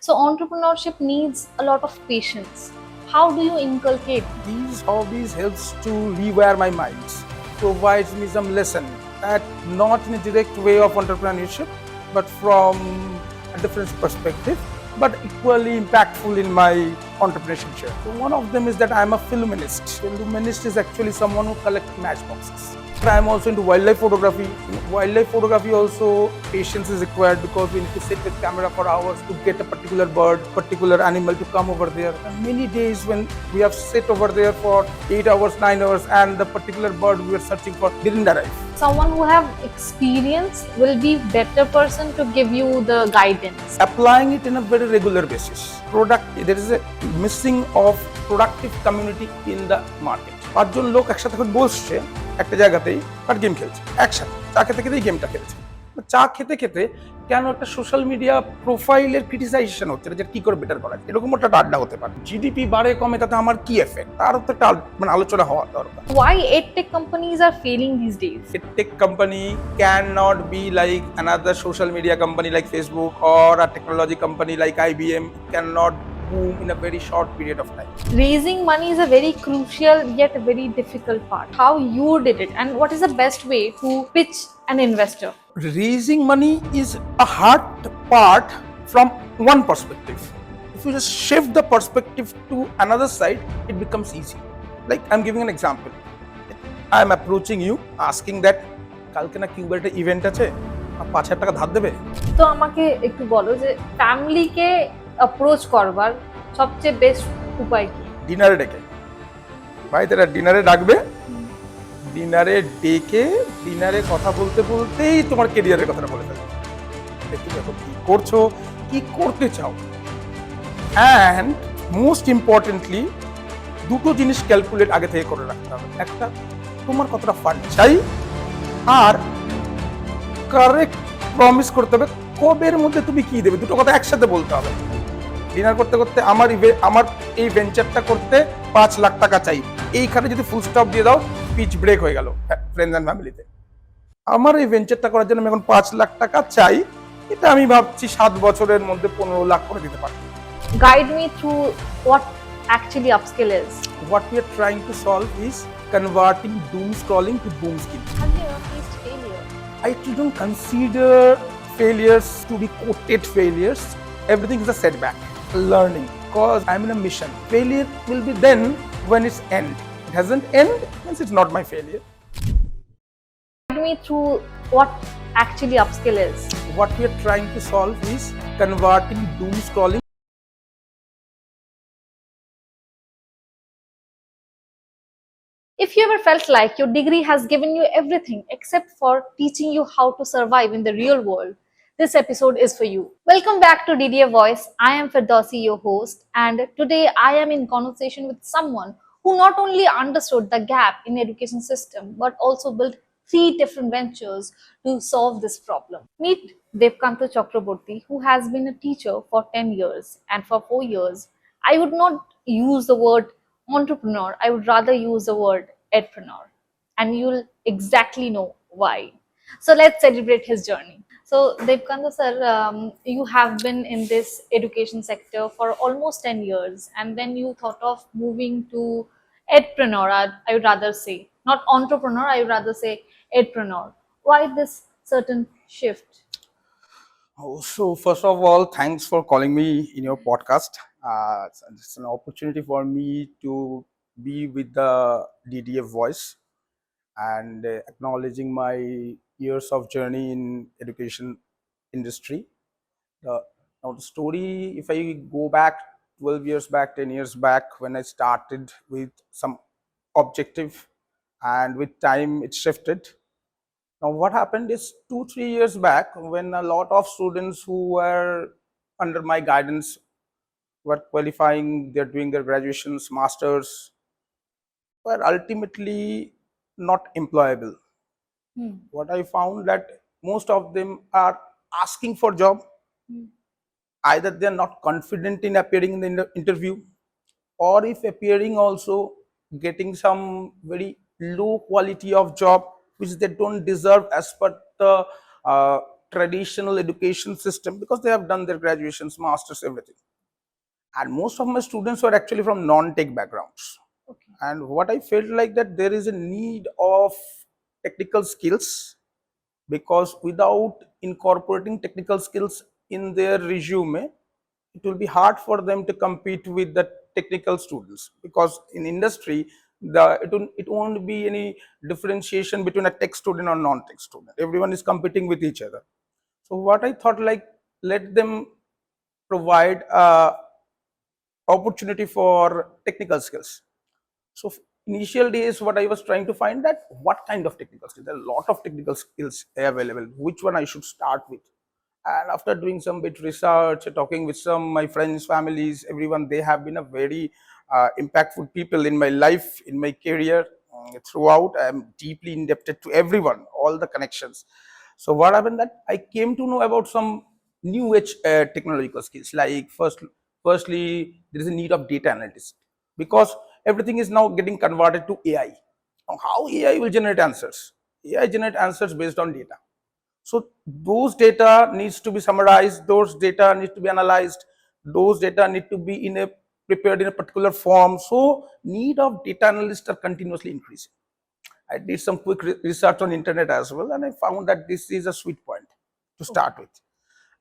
So entrepreneurship needs a lot of patience. How do you inculcate? These hobbies helps to rewire my mind, provides me some lesson that not in a direct way of entrepreneurship, but from a different perspective, but equally impactful in my entrepreneurship journey. So one of them is that I'm a Philumenist. Philumenist is actually someone who collects matchboxes. I'm also into wildlife photography. In wildlife photography also patience is required because we need to sit with camera for hours to get a particular bird, particular animal to come over there. And many days when we have sit over there for 8 hours, 9 hours and the particular bird we were searching for didn't arrive. Someone who have experience will be better person to give you the guidance. Applying it in a very regular basis. There is a missing of productive community in the market. 5 জন লোক একসাথে এখন বসছে একটা জায়গাতেই আর game খেলছে একসাথে, চা খেতে খেতেই গেমটা খেলছে। চা খেতে খেতে কেন একটা সোশ্যাল মিডিয়া প্রোফাইলের ক্রিটিসাইজেশন হচ্ছে যে কি করে বেটার করা যায়, এরকম একটা আড্ডা হতে পারে। জিডিপি বাড়ে কমে তাতে আমার কি এফেক্ট, তার তো একটা আলোচনা হওয়া দরকার। Why edtech companies are failing these days? Edtech company cannot be like another social media company like Facebook or a technology company like IBM. Cannot boom in a very short period of time. Raising money is a very crucial yet very difficult part. How you did it and what is the best way to pitch an investor? Raising money is a hard part from one perspective. If you just shift the perspective to another side, it becomes easy. Like I'm giving an example. I'm approaching you asking that কালকে না কিউবার একটা event আছে, 5,000 টাকা ধার দেবে। তো আমাকে একটু বলো যে ফ্যামিলিকে অ্যাপ্রোচ করবার সবচেয়ে বেস্ট উপায় কি? ডিনারে ডেকে, ভাই তারা ডিনারে ডাকবে, ডিনারে ডেকে ডিনারে কথা বলতে বলতেই তোমার কেরিয়ারের কথাটা বলে ফেলবে। দেখো দেখো কি করছো, কি করতে চাও, অ্যান্ড মোস্ট ইম্পর্টেন্টলি দুটো জিনিস ক্যালকুলেট আগে থেকে করে রাখতে হবে। একটা, তোমার কতটা ফান্ড চাই, আর কারেক্ট প্রমিস করতে হবে কবের মধ্যে তুমি কি দেবে। দুটো কথা একসাথে বলতে হবে। ডিনার করতে করতে আমার এই ভেঞ্চারটা করতে 5 লাখ টাকা চাই, এইখানে যদি ফুল স্টপ দিয়ে দাও পিচ ব্রেক হয়ে গেল ফ্রেন্ডস অ্যান্ড ফ্যামিলিতে। আমার এই ভেঞ্চারটা করার জন্য আমি এখন 5 লাখ টাকা চাই, এটা আমি ভাবছি 7 বছরের মধ্যে 15 লাখ করে দিতে পারবো। Guide me through what actually Upskale is. What we are trying to solve is converting doomscrolling to boomscale. Have you ever faced failure? I don't consider failures to be quoted failures. Everything is a setback, learning, because I'm in a mission. Failure will be then when it's end. It hasn't end, means it's not my failure. Guide me through what actually Upskale is. What we are trying to solve is converting doomscrolling. If you ever felt like your degree has given you everything except for teaching you how to survive in the real world, this episode is for you. Welcome back to DDF VOICE. I am Firdausi, your host, and today I am in conversation with someone who not only understood the gap in education system but also built 3 different ventures to solve this problem. Meet Debkanta Chakraborty, who has been a teacher for 10 years, and for 4 years I would not use the word entrepreneur, I would rather use the word Edpreneur, and you'll exactly know why. So let's celebrate his journey. So Debkanta sir, you have been in this education sector for almost 10 years, and then you thought of moving to Edpreneur. I would rather say, not entrepreneur, I would rather say Edpreneur. Why this certain shift? So first of all, thanks for calling me in your podcast. It's an opportunity for me to be with the DDF VOICE and acknowledging my years of journey in education industry. Now the story, if I go back 12 years back, 10 years back, when I started with some objective, and with time it shifted. Now what happened is 2-3 years back, when a lot of students who were under my guidance were qualifying, they're doing their graduations, masters, were ultimately not employable. What I found that most of them are asking for job. Either they're not confident in appearing in the interview, or if appearing also getting some very low quality of job which they don't deserve as per the traditional education system because they have done their graduations, masters, everything. And most of my students were actually from non-tech backgrounds. Okay. And what I felt like that there is a need of technical skills, because without incorporating technical skills in their resume, it will be hard for them to compete with the technical students, because in industry it won't be any differentiation between a tech student or non-tech student. Everyone is competing with each other. So what I thought, like, let them provide opportunity for technical skills. So initial days, what I was trying to find that what kind of technical skills. There are a lot of technical skills available. Which one I should start with? And after doing some bit research, talking with some my friends, families, everyone, they have been a very impactful people in my life, in my career. Throughout, I am deeply indebted to everyone, all the connections. So what happened that I came to know about some new age technological skills. Like firstly, there is a need of data analytics, because everything is now getting converted to AI. Now, how AI will generate answers? AI generate answers based on data. So those data needs to be summarized, those data needs to be analyzed, those data need to be prepared in a particular form. So need of data analysts are continuously increasing. I did some quick research on internet as well, and I found that this is a sweet point to start with.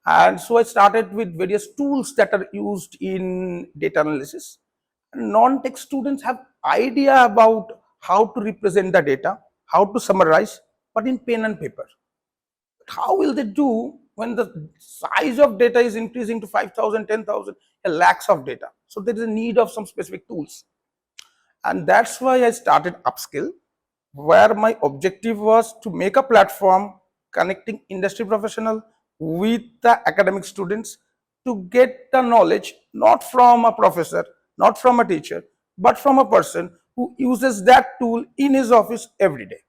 And so I started with various tools that are used in data analysis. Non-tech students have idea about how to represent the data, how to summarize, but in pen and paper. How will they do when the size of data is increasing to 5,000, 10,000, lakhs of data? So there is a need of some specific tools. And that's why I started Upskale, where my objective was to make a platform connecting industry professional with the academic students to get the knowledge not from a professor, not from a teacher, but from a person who uses that tool in his office every day.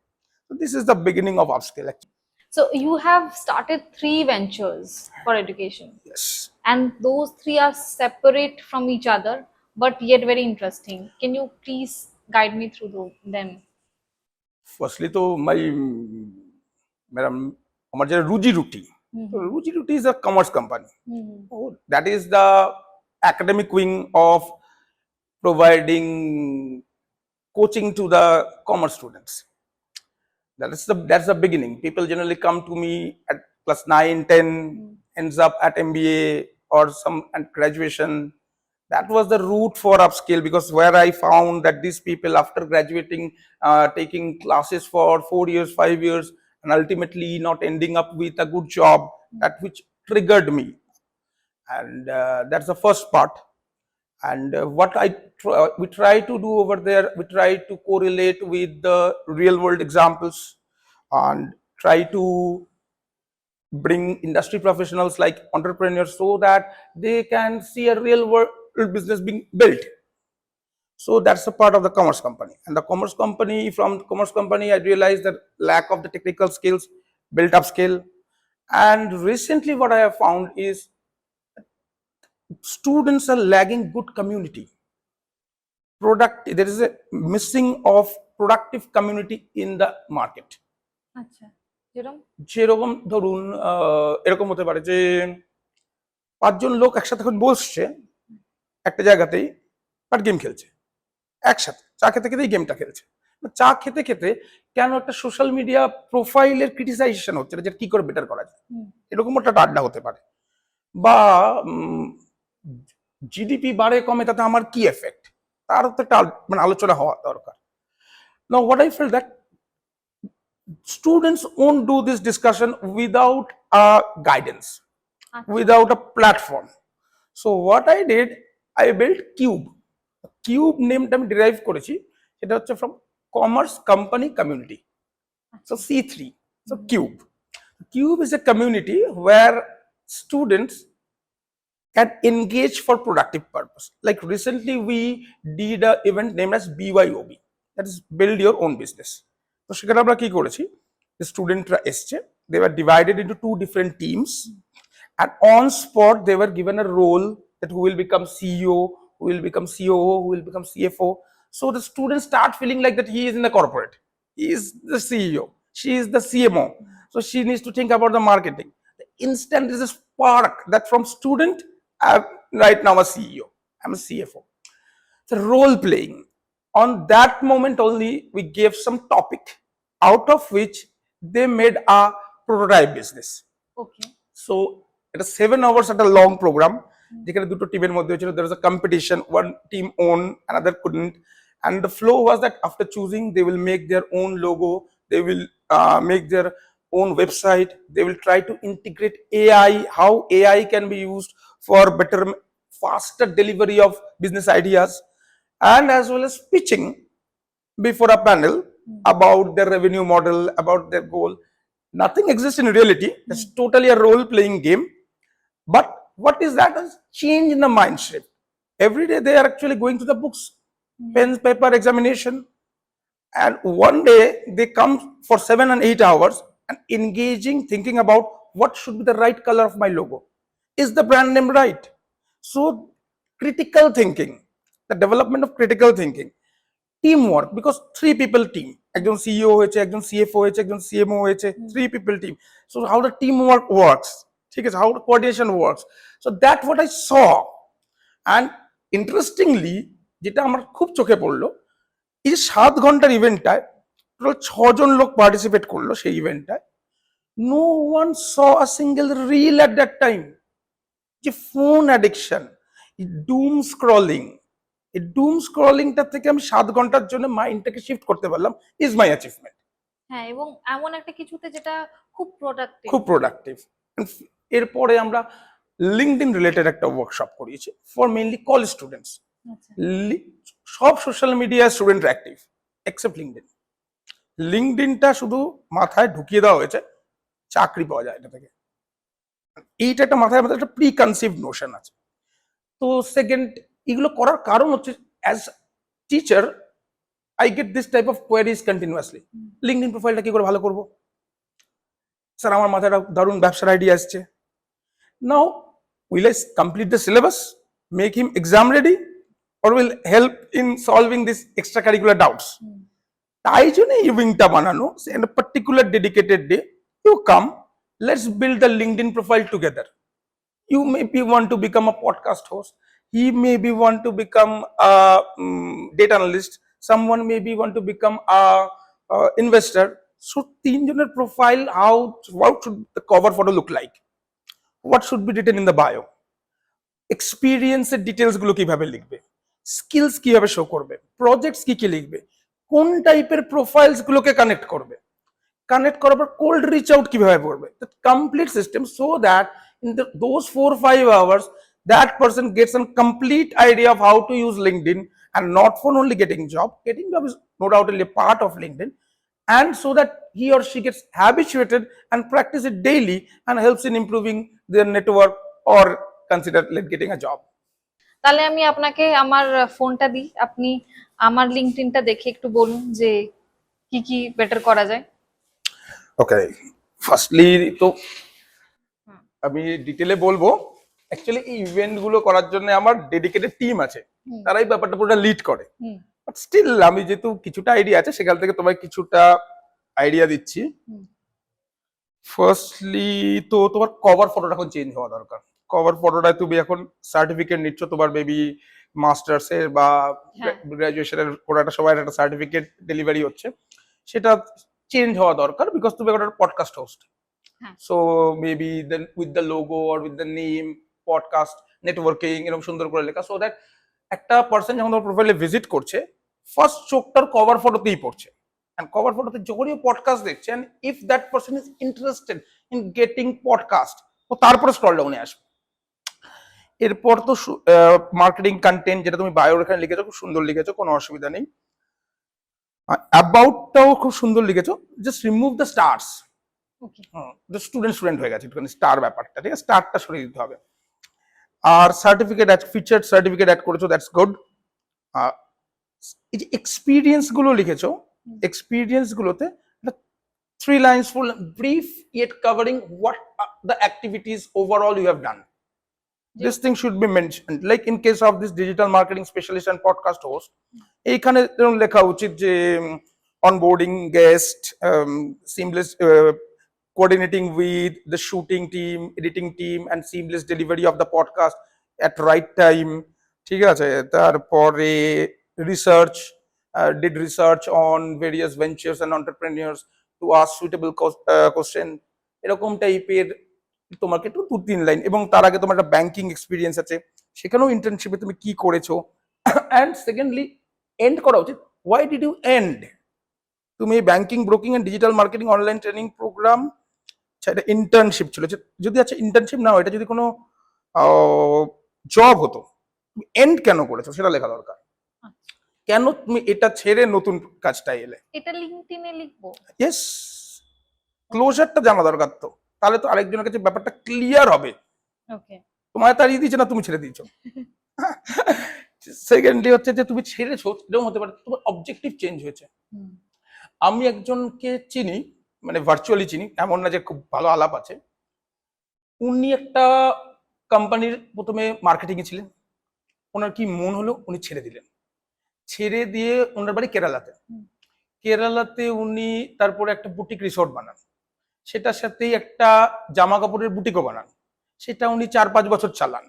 So this is the beginning of Upskale, actually. So you have started 3 ventures for education, Yes. and those 3 are separate from each other, but yet very interesting. Can you please guide me through them? Firstly, तो my मेरा हमारा जो रुजी रुटी, तो रुजी रुटी is a commerce company. Oh, that is the academic wing of providing coaching to the commerce students. That's the beginning. People generally come to me at plus 9, 10, ends up at MBA or some at graduation. That was the route for Upskale, because where I found that these people, after graduating, taking classes for 4 years, 5 years, and ultimately not ending up with a good job, that which triggered me. And that's the first part. And what we try to do over there, we try to correlate with the real world examples and try to bring industry professionals like entrepreneurs so that they can see a real world business being built. So that's a part of the commerce company. And the commerce company, from the commerce company, I realized that lack of the technical skills, built Upskale. And recently what I have found is students are lagging good community. There is a missing of productive community in the market. আচ্ছা, যেরকম যেরকম ধরুন এরকম হতে পারে যে 5 জন লোক একসাথে এখন বসছে একটা জায়গাতেই, বাট গেম খেলছে একসাথে, চা খেতে খেতেই গেমটা খেলছে। চা খেতে খেতে কেন একটা সোশ্যাল মিডিয়া প্রোফাইলের ক্রিটিসাইজেশন হচ্ছে না, যে কি করে বেটার করা যায়, এরকম একটা আড্ডা হতে পারে। বা জিডিপি বাড়ে কমে, তাতে আমার কি এফেক্ট, তার তো একটা মানে আলোচনা হওয়া দরকার। Now what I felt that students won't do this discussion without a guidance, without a platform. So what I did, I built Cube. Cube nameটা আমি derive করেছি, এটা হচ্ছে from commerce company community. So C3. So Cube. Cube is a community where students can engage for productive purpose. Like recently we did an event named as BYOB, that is build your own business. তো সেখানে আমরা কি করেছি, স্টুডেন্টরা এসছে, they were divided into 2 different teams, and on spot they were given a role that who will become CEO, who will become COO, who will become CFO. So the students start feeling like that he is in the corporate, he is the CEO, she is the CMO, so she needs to think about the marketing. instant there's a spark that from student, I'm right now a CEO, I'm a CFO. It's a role playing. On that moment only, we gave some topic, out of which they made a prototype business. Okay. So it is 7 hours at a long program. যেখানে দুটো টিমের মধ্যে ছিল, there was a competition, one team owned, another couldn't, and the flow was that after choosing they will make their own logo, they will make their own website, they will try to integrate AI, how AI can be used for better, faster delivery of business ideas, and as well as pitching before a panel about their revenue model, about their goal. Nothing exists in reality. It's totally a role playing game. But what is that? Is change in the mind shift. Every day they are actually going to the books, pen, paper, examination. And one day they come for 7 and 8 hours and engaging, thinking about what should be the right color of my logo. Is the brand name right? So critical thinking, the development of critical thinking. Teamwork, because 3 people team, একজন CEO হয়েছে, একজন CFO হয়েছে, একজন CMO হয়েছে, 3 people team. So how the teamwork works, ঠিক আছে, how the coordination works. So that's what I saw. And interestingly, যেটা আমার খুব চোখে পড়লো, এই 7 ঘন্টার ইভেন্টটায় টোটাল 6 জন লোক পার্টিসিপেট করলো সেই ইভেন্টটায়। No one saw a single reel at that time. যে ফোন অ্যাডিকশন, doom scrolling, এই ডুম স্ক্রলিংটা থেকে আমি 7 ঘন্টার জন্য মাইন্ডটাকে শিফট করতে পারলাম, ইজ মাই অ্যাচিভমেন্ট। হ্যাঁ, এবং এমন একটা কিছুতে যেটা খুব প্রোডাক্টিভ, খুব প্রোডাক্টিভ। এরপরে আমরা লিঙ্কডইন রিলেটেড একটা ওয়ার্কশপ করিয়েছি ফর মেইনলি কলেজ স্টুডেন্টস। সব social media student active except LinkedIn. লিঙ্কডইনটা শুধু মাথায় ঢুকিয়ে দেওয়া হয়েছে চাকরি পাওয়া যায় এটা থেকে, এইটা একটা মাথায় আমাদের একটা প্রি কনসিভড নোশন আছে। তো সেকেন্ড, এগুলো করার কারণ হচ্ছে as teacher I get this type of queries continuously. LinkedIn প্রোফাইলটা কি করে ভালো করবো স্যার, আমার মাথায় একটা দারুণ ব্যবসার আইডিয়া আসছে। Now will I complete the syllabus, make him exam ready, or will help in solving this extracurricular doubts. তাই জন্য ইভিংটা বানানো, particular dedicated day you come, let's build the LinkedIn profile together. You maybe want to become a podcast host, he maybe want to become a data analyst, someone maybe want to become a investor. So 3 জনের profile, how should the cover photo look like, what should be written in the bio, experience এর details গুলো কিভাবে লিখবে, skills কিভাবে show করবে, projects কি কি লিখবে, কোন টাইপের profiles গুলোকে কানেক্ট করবে, কানেক্ট করার পর কোল্ড রিচ আউট কিভাবে করবে, the complete system, so that in those 4-5 hours that person gets a complete idea of how to use LinkedIn, and not for only getting job is no doubt a part of LinkedIn, and so that he or she gets habituated and practice it daily and helps in improving their network or consider getting a job. তাহলে আমি আপনাকে আমার ফোনটা দিই, আপনি আমার লিঙ্কডইনটা দেখে একটু বলুন যে কি কি বেটার করা যায়। ওকে, ফার্স্টলি তো আমি ডিটেলে বলবো, অ্যাকচুয়ালি এই ইভেন্ট গুলো করার জন্য আমার ডেডিকেটেড টিম আছে, তারাই ব্যাপারটা পুরোটা লিড করে। বাট স্টিল আমি যেহেতু কিছুটা আইডিয়া আছে, সেখান থেকে তোমায় কিছুটা আইডিয়া দিচ্ছি। ফার্স্টলি তো তোমার কভার ফটোটা এখন চেঞ্জ হওয়া দরকার। কভার ফটোটায় তুমি এখন সার্টিফিকেট নিচ্ছ, তোমার মেবি মাস্টার্স এর বা গ্রাজুয়েশনের কোনো একটা সবাই একটা সার্টিফিকেট ডেলিভারি হচ্ছে, সেটা চেঞ্জ হওয়া দরকার, বিকজ তুমি একটা podcast host. So maybe then with the logo or with the name, podcast, networking, এরকম সুন্দর করে লেখা, so that একটা পার্সন যখন তোমার প্রোফাইলে ভিজিট করছে, ফার্স্ট চোখটার কভার ফটোতেই পড়ছে, and কভার ফটোতে যখনই পডকাস্ট দেখছে, and if that person is interested in getting podcast, তো তারপরে স্ক্রল ডাউনে আসবে। এরপর তো মার্কেটিং কন্টেন্ট, যেটা তুমি বায়োর এখানে লিখেছো, খুব সুন্দর লিখেছো, কোনো অসুবিধা নেই। অ্যাবাউটটাও খুব সুন্দর লিখেছো, just remove the stars. Student হয়ে গেছে, একটুখানি স্টার ব্যাপারটা, ঠিক আছে, স্টারটা সরিয়ে দিতে হবে। আর certificate add, featured certificate add করেছো, দ্যাটস গুড। এই যে এক্সপিরিয়েন্স গুলো লিখেছো, এক্সপিরিয়েন্স গুলোতে 3 lines full brief yet covering what the activities overall you have done. This thing should be mentioned, like in case of this digital marketing specialist and podcast host, এইখানে লেখা উচিত যে onboarding guest, seamless coordinating with the shooting team, editing team, and seamless delivery of the podcast at right time. ঠিক আছে, তারপরে research, did research on various ventures and entrepreneurs to ask suitable question, এরকম টাইপের। তোমাকে একটু 2-3 line, এবং তার আগে তোমার একটা ব্যাংকিং এক্সপিরিয়েন্স আছে, সেখানেও ইন্টার্নশিপে তুমি কি করেছো। অ্যান্ড সেকেন্ডলি এন্ড করা উচিত, হোয়াই ডিড ইউ এন্ড। তুমি banking, broking and digital marketing online training program, এটা ইন্টার্নশিপ ছিল। যদি আচ্ছা ইন্টার্নশিপ না হয়, এটা যদি কোনো জব হতো, তুমি এন্ড কেন করেছো সেটা লেখা দরকার। কেন তুমি এটা ছেড়ে নতুন কাজটা এলে, এটা লিংকডইনে লিখবো। ইয়েস, ক্লোজারটা জানা দরকার। তো তাহলে তো আরেকজনের কাছে ব্যাপারটা ক্লিয়ার হবে। ওকে, তোমায় তাড়িয়ে দিয়েছে না তুমি ছেড়ে দিয়েছো। সেকেন্ডলি হচ্ছে যে তুমি ছেড়েছো, এরকম হতে পারে তোমার অবজেক্টিভ চেঞ্জ হয়েছে। আমি একজনকে চিনি, মানে ভার্চুয়ালি চিনি, এমন না যে খুব ভালো আলাপ আছে। উনি একটা কোম্পানির প্রথমে মার্কেটিং এ ছিলেন, ওনার কি মন হলো উনি ছেড়ে দিলেন। ছেড়ে দিয়ে ওনার বাড়ি কেরালাতে। কেরালাতে উনি তারপরে একটা বুটিক রিসোর্ট বানান, সেটার সাথেই একটা জামা কাপড়ের বুটিকও বানান, সেটা উনি 4-5 বছর চালান।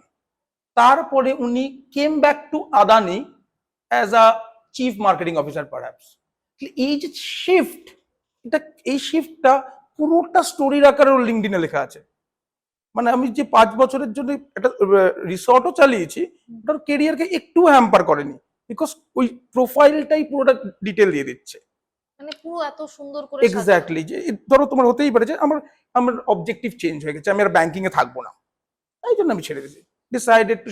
তারপরে উনি came back to Adani as a chief marketing officer perhaps. এই যে শিফট, এটা এই শিফটটা পুরোটা স্টোরির আকারে ওর লিঙ্কডইনে লেখা আছে। মানে আমি যে 5 বছরের জন্য একটা রিসর্টও চালিয়েছি, ওটার কেরিয়ারকে একটু হ্যাম্পার করেনি, বিকজ ওই প্রোফাইলটাই পুরোটা ডিটেল দিয়ে দিচ্ছে। মানে পুরো এত সুন্দর করে এক্স্যাক্টলি, যে ধরো তোমার হতেই পারে যে আমার আমার অবজেক্টিভ চেঞ্জ হয়ে গেছে, আমি আর ব্যাংকিং এ থাকবো না, তাই জন্য আমি ছেড়ে দিয়েছি। Decided to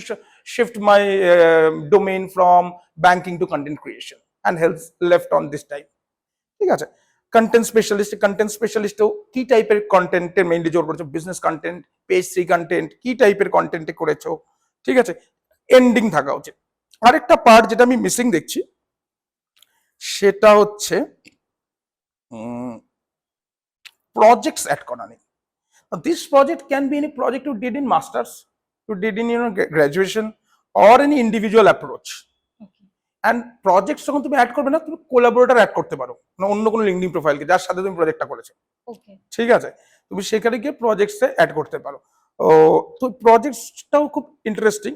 shift my domain from banking to content creation and help left on this time. ঠিক আছে, কন্টেন্ট স্পেশালিস্টও কি টাইপের কন্টেন্টে মেইনলি জোর করেছো, বিজনেস কন্টেন্ট, পেজ 3 কন্টেন্ট, কি টাইপের কন্টেন্টে করেছো। ঠিক আছে, এন্ডিং থাকা উচিত। আরেকটা পার্ট যেটা আমি মিসিং দেখছি, সেটা হচ্ছে projects at Konani. Now, this project can be any project you did in masters, you did in graduation, or any individual approach. And projects যখন তুমি অ্যাড করবে না, তুমি কোলাবোরেটর অ্যাড করতে পারো, না অন্য কোনো লিঙ্কডিন প্রোফাইলকে যার সাথে তুমি প্রজেক্টটা করেছো। ওকে, ঠিক আছে, তুমি সেখানে গিয়ে প্রজেক্টসে অ্যাড করতে পারো। তো প্রজেক্টসটাও খুব ইন্টারেস্টিং,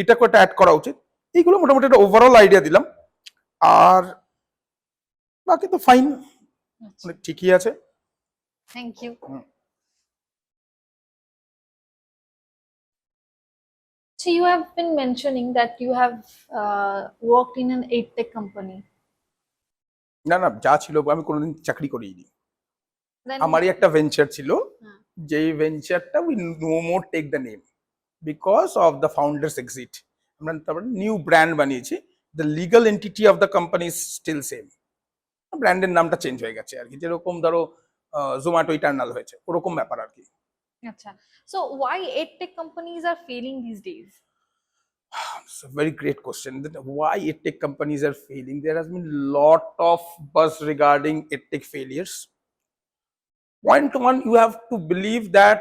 এটা কয়টা অ্যাড করা উচিত। এইগুলো মোটামুটি একটা ওভারঅল আইডিয়া দিলাম, আর বাকি তো ফাইন, অনেক ঠিকই আছে। Thank you. So you have been mentioning that you have worked in an edtech company. না না, যা ছিল আমি কোনোদিন চাকরি করিনি। Then আমারই একটা ভেঞ্চার ছিল, যেই ভেঞ্চারটা we no more take the name because of the founders exit. আমরা তারপরে নিউ ব্র্যান্ড বানিয়েছি, the legal entity of the company is still same, ব্র্যান্ডের নামটা চেঞ্জ হয়ে গেছে আর কি, যেরকম ধরো জোম্যাটো ইটার্নাল হয়েছে, ওরকম ব্যাপার আর কি। আচ্ছা, so why edtech companies are failing these days? It's a very great question. Why edtech companies are failing? There has been lot of buzz regarding edtech failures. Point one, you have to believe that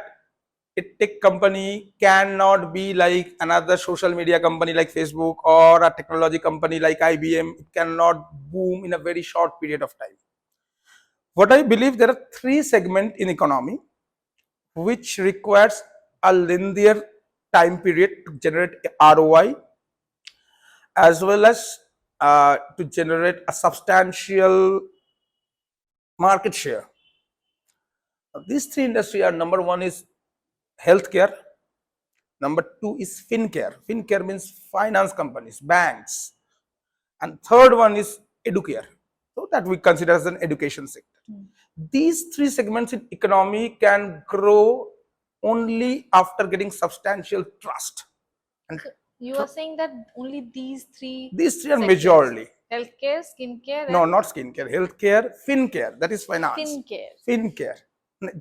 a tech company cannot be like another social media company like Facebook or a technology company like IBM. It cannot boom in a very short period of time. What I believe, there are 3 segments in economy which requires a linear time period to generate ROI, as well as to generate a substantial market share. These 3 industries are: number 1 is healthcare, number 2 is fincare. Fincare means finance companies, banks, and third one is educare, so that we consider as an education sector. These 3 segments in economy can grow only after getting substantial trust. And You are saying that only these three are sectors, majorly healthcare, skincare, no, and not skincare, healthcare, fincare, that is finance. fincare.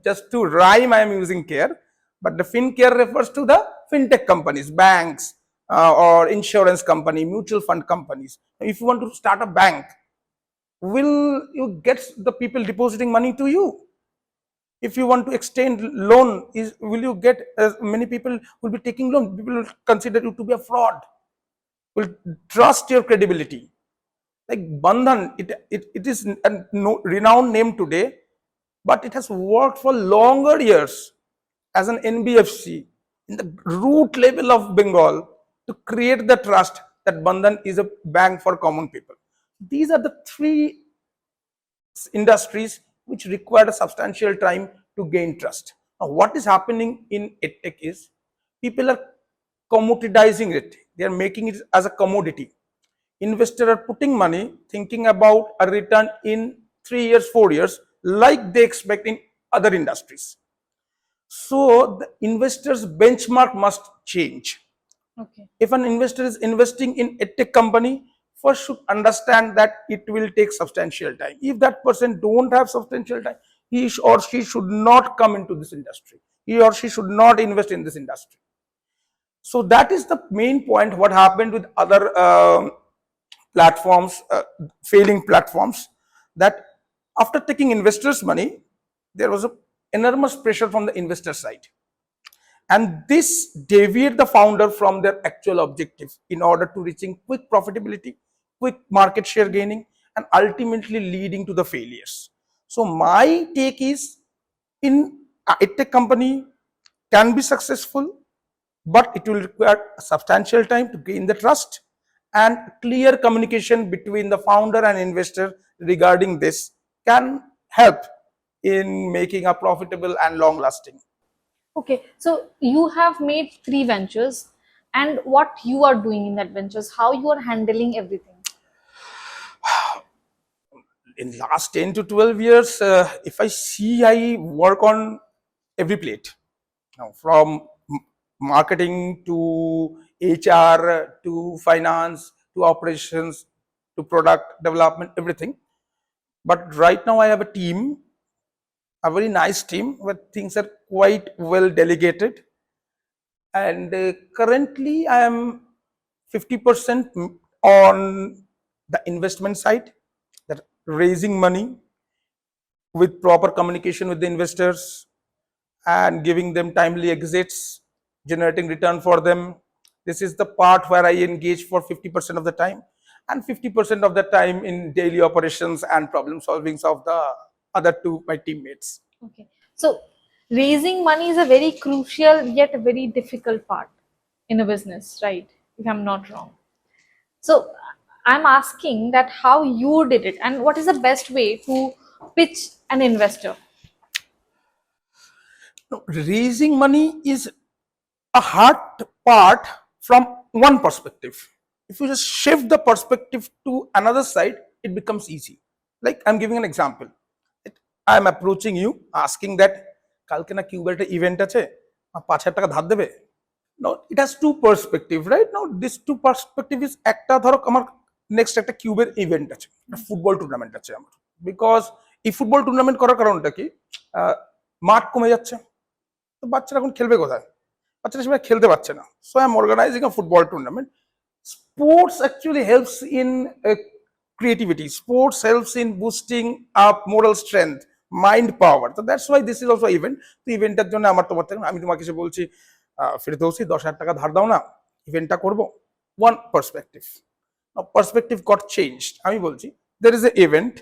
Just to rhyme I am using care, but the fincare refers to the fintech companies, banks, or insurance company, mutual fund companies. If you want to start a bank, will you get the people depositing money to you? If you want to extend loan, will you get as many people will be taking loan? People will consider you to be a fraud, will trust your credibility. Like Bandhan, it is a renowned name today. but it has worked for longer years as an NBFC in the root level of Bengal to create the trust that Bandhan is a bank for common people. These are the three industries which require a substantial time to gain trust. Now, what is happening in edtech is people are commoditizing it. They are making it as a commodity. Investors are putting money thinking about a return in 3 years, 4 years, like they expect in other industries. So the investor's benchmark must change. Okay. If an investor is investing in a tech company, first should understand that it will take substantial time. If that person don't have substantial time, he or she should not come into this industry. He or she should not invest in this industry. So that is the main point. What happened with other platforms, failing platforms, that after taking investors' money, there was a enormous pressure from the investor side, and this deviate the founder from their actual objective in order to reaching quick profitability, quick market share gaining, and ultimately leading to the failures. So my take is, in a tech company can be successful, but it will require a substantial time to gain the trust, and clear communication between the founder and investor regarding this can help in making a profitable and long lasting. Okay, so you have made three ventures, and what you are doing in that ventures, how you are handling everything. In last 10 to 12 years, if I see, I work on every plate. Now, from marketing to HR to finance to operations to product development, everything. But right now I have a team, a very nice team where things are quite well delegated. And currently I am 50% on the investment side, that raising money with proper communication with the investors and giving them timely exits, generating return for them. This is the part where I engage for 50% of the time, and 50% of the time in daily operations and problem solvings of the other two, my teammates. Okay, so raising money is a very crucial yet very difficult part in a business, right? If I'm not wrong. So I'm asking that how you did it and what is the best way to pitch an investor. No, raising money is a hard part from one perspective. If you just shift the perspective to another side, it becomes easy. Like I'm giving an example. I'm approaching you asking that কালকে না কিউবের একটা event আছে 5,000 টাকা ধার দেবে. Now it has two perspective, right? Now this two perspective is একটা ধরো আমার নেক্সট একটা কিউবের ইভেন্ট আছে, ফুটবল টুর্নামেন্ট আছে আমার, বিকজ এই ফুটবল টুর্নামেন্ট করার কারণটা কি, মাঠ কমে যাচ্ছে, তো বাচ্চারা এখন খেলবে কোথায়, বাচ্চারা সেভাবে খেলতে পারছে না, so I am organizing a football tournament. Sports actually helps in creativity. Sports helps in boosting up moral strength, mind power. So that's why this is also event. তো ইভেন্টের জন্য আমার তোমার থেকে আমি তোমাকে এসে বলছি ফিরদৌসি 10,000 টাকা ধার দাও না, ইভেন্টটা করব, one perspective. Now perspective got changed. আমি বলছি there is an event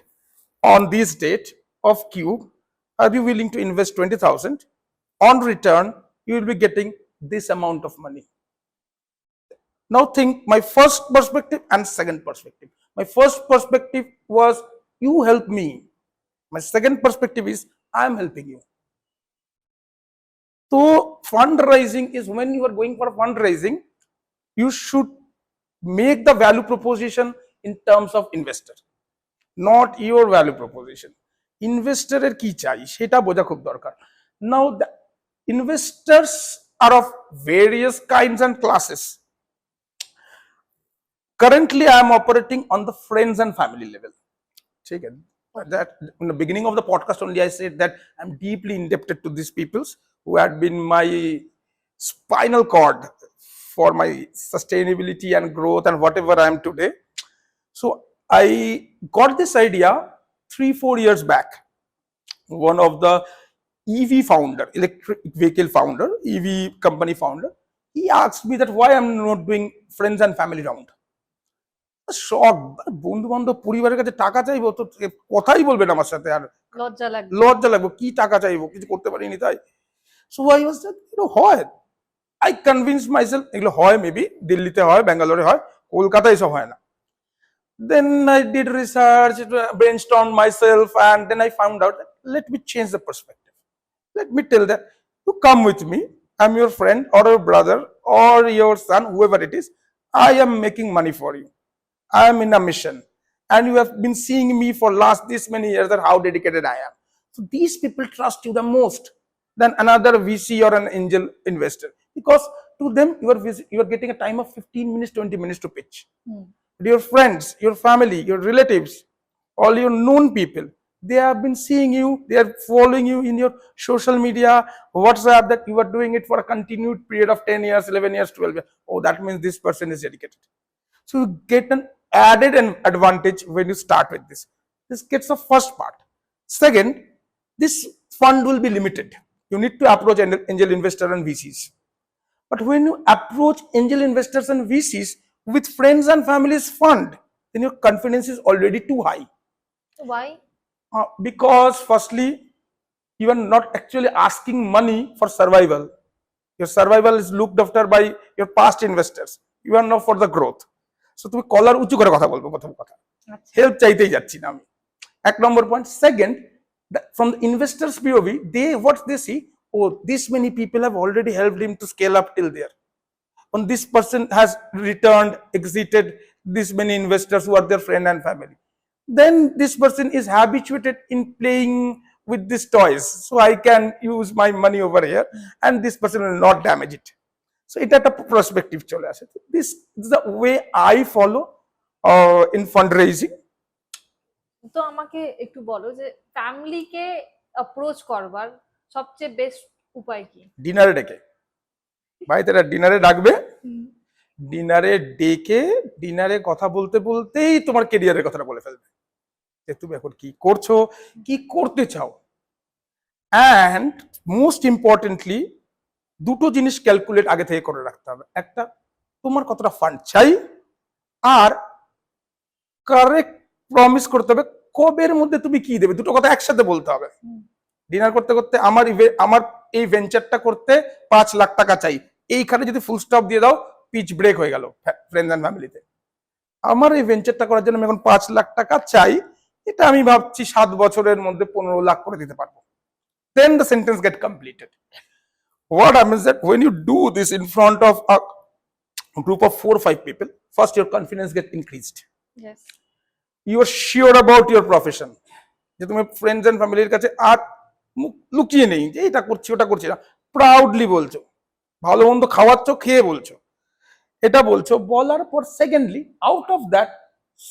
on this date of cube, are you willing to invest 20,000? On return you will be getting this amount of money. Now think my first perspective and second perspective. My first perspective was you help me. My second perspective is I am helping you. So fundraising is, when you are going for fundraising, you should make the value proposition in terms of investor, not your value proposition. Investor এর কি চাই সেটা বোঝা খুব দরকার. Now the investors are of various kinds and classes. Currently I am operating on the friends and family level. Okay. That in the beginning of the podcast only I said that I'm deeply indebted to these peoples who had been my spinal cord for my sustainability and growth and whatever I am today. So I got this idea 3-4 years back. One of the EV founder, electric vehicle founder, EV company founder, he asked me that why I'm not doing friends and family round. শখ, বন্ধু বান্ধব পরিবারের কাছে টাকা চাইবো তো কথাই বলবেন আমার সাথে, আর লজ্জা লাগবে। লজ্জা লাগবে, কি টাকা চাইবো, কিছু করতে পারিনি তাই। সো আই ওয়াজ এগুলো হয়, আই কনভিন্স মাইসেলফ এগুলো হয়, মেবি দিল্লিতে হয়, ব্যাঙ্গালোরে হয়, কলকাতায় সব হয় না। Then I did research, brainstormed myself, and then I found out that let me change the perspective. Let me tell that you come with me. I'm your friend or your brother or your son, whoever it is. I am making money for you. I am in a mission, and you have been seeing me for last this many years that how dedicated I am. So these people trust you the most than another VC or an angel investor, because to them you are getting a time of 15 minutes, 20 minutes to pitch. Your friends, your family, your relatives, all your known people, they have been seeing you, they are following you in your social media, WhatsApp, that you are doing it for a continued period of 10 years, 11 years, 12 years. Oh, that means this person is dedicated. So you get an added advantage when you start with this. This gets the first part. Second, this fund will be limited. You need to approach angel investor and VCs. But when you approach angel investors and VCs with friends and families fund, then your confidence is already too high. Why? Because firstly, you are not actually asking money for survival. Your survival is looked after by your past investors. You are not for the growth. So তুমি কলার উঁচু করে কথা বলবো, প্রথম কথা, help চাইতেই যাচ্ছি না আমি, এক নম্বর point. Second, from the investors POV, what they see, oh, this many people have already helped him to scale up till there. And this person has returned, exited this many investors who are their friend and family. Then this person is habituated in playing with these toys, so I can use my money over here and this person will not damage it. So এটা একটা perspective চলে আসে। This is the way I follow in fundraising. তো আমাকে একটু বলো যে ফ্যামিলিকে অ্যাপ্রোচ করবার সবচেয়ে বেস্ট উপায় কি? ডিনারে ডেকে, ভাই তারা ডিনারে ডাকবে, ডিনারে ডেকে ডিনারে কথা বলতে বলতেই তোমার কেরিয়ারের কথাটা বলে ফেলবে, যে তুমি এখন কি করছো, কি করতে চাও। অ্যান্ড মোস্ট ইম্পর্টেন্টলি দুটো জিনিস ক্যালকুলেট আগে থেকে করে রাখতে হবে। একটা, তোমার কতটা ফান্ড চাই, আর কারেক্ট প্রমিস করতে হবে কবের মধ্যে তুমি কি দেবে, দুটো কথা একসাথে বলতে হবে। ডিনার করতে করতে আমার এই ভেঞ্চারটা করতে 5 লাখ টাকা চাই, এইখানে যদি ফুল স্টপ দিয়ে দাও, পিচ ব্রেক হয়ে গেল ফ্রেন্ডস এন্ড ফ্যামিলিতে। আমার এই ভেঞ্চারটা করার জন্য আমি এখন 5 লাখ টাকা চাই, এটা আমি ভাবছি 7 বছরের মধ্যে 15 লাখ করে দিতে পারবো। Then the sentence get completed. What happens that when you do this in front of a group of 4 or 5 people, first your confidence get increased. Yes. You are sure about your profession, যে তুমি friends and ফ্যামিলির কাছে আর লুকিয়ে নেই যে এটা করছি ওটা করছি না, প্রাউডলি বলছো, ভালো মন্দ খাওয়াচ্ছ, খেয়ে বলছো, এটা বলছো। বলার পর secondly, out of that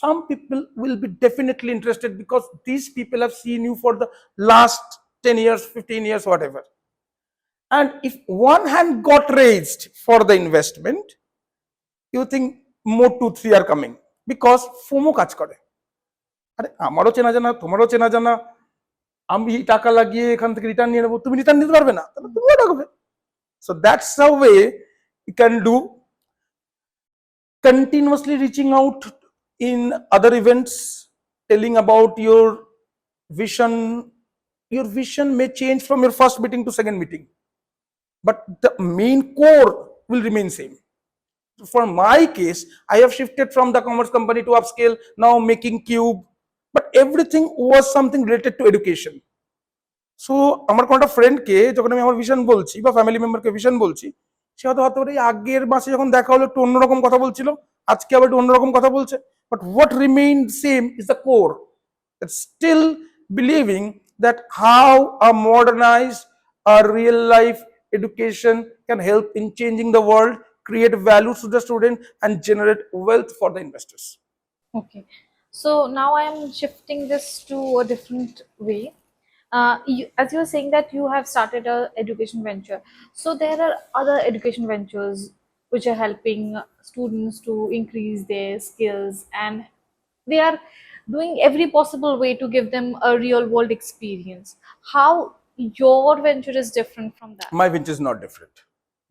some people will be definitely interested because these people have seen you for the last 10 years, 15 years, whatever. And if one hand got raised for the investment, you think more 2-3 are coming, because FOMO কাজ করে। আরে আমারও চেনা জানা, তোমারও চেনা জানা, আমি টাকা লাগিয়ে এখান থেকে রিটার্ন নিয়ে নেবো, তুমি রিটার্ন নিতে পারবে না, তাহলে তুমিও রাখবে। So that's the way you can do. Continuously reaching out in other events, telling about your vision. Your vision may change from your first meeting to second meeting, but the main core will remain same. For my case, I have shifted from the commerce company to Upskale, now making Cube, but everything was something related to education. So আমার কোনো একটা ফ্রেন্ডকে যখন আমি আমার vision বলছি বা family মেম্বারকে ভিশন বলছি, সে হয়তো হতে পারে আগের মাসে যখন দেখা হলো একটু অন্যরকম কথা বলছিল, আজকে আবার একটু অন্যরকম কথা বলছে, but what remain same is the core, still believing that how a modernized a real life education can help in changing the world, create value to the student, and generate wealth for the investors. Okay. So now I am shifting this to a different way. As you were saying that you have started a education venture, so there are other education ventures which are helping students to increase their skills, and they are doing every possible way to give them a real world experience. How your venture is different from that? My venture is not different.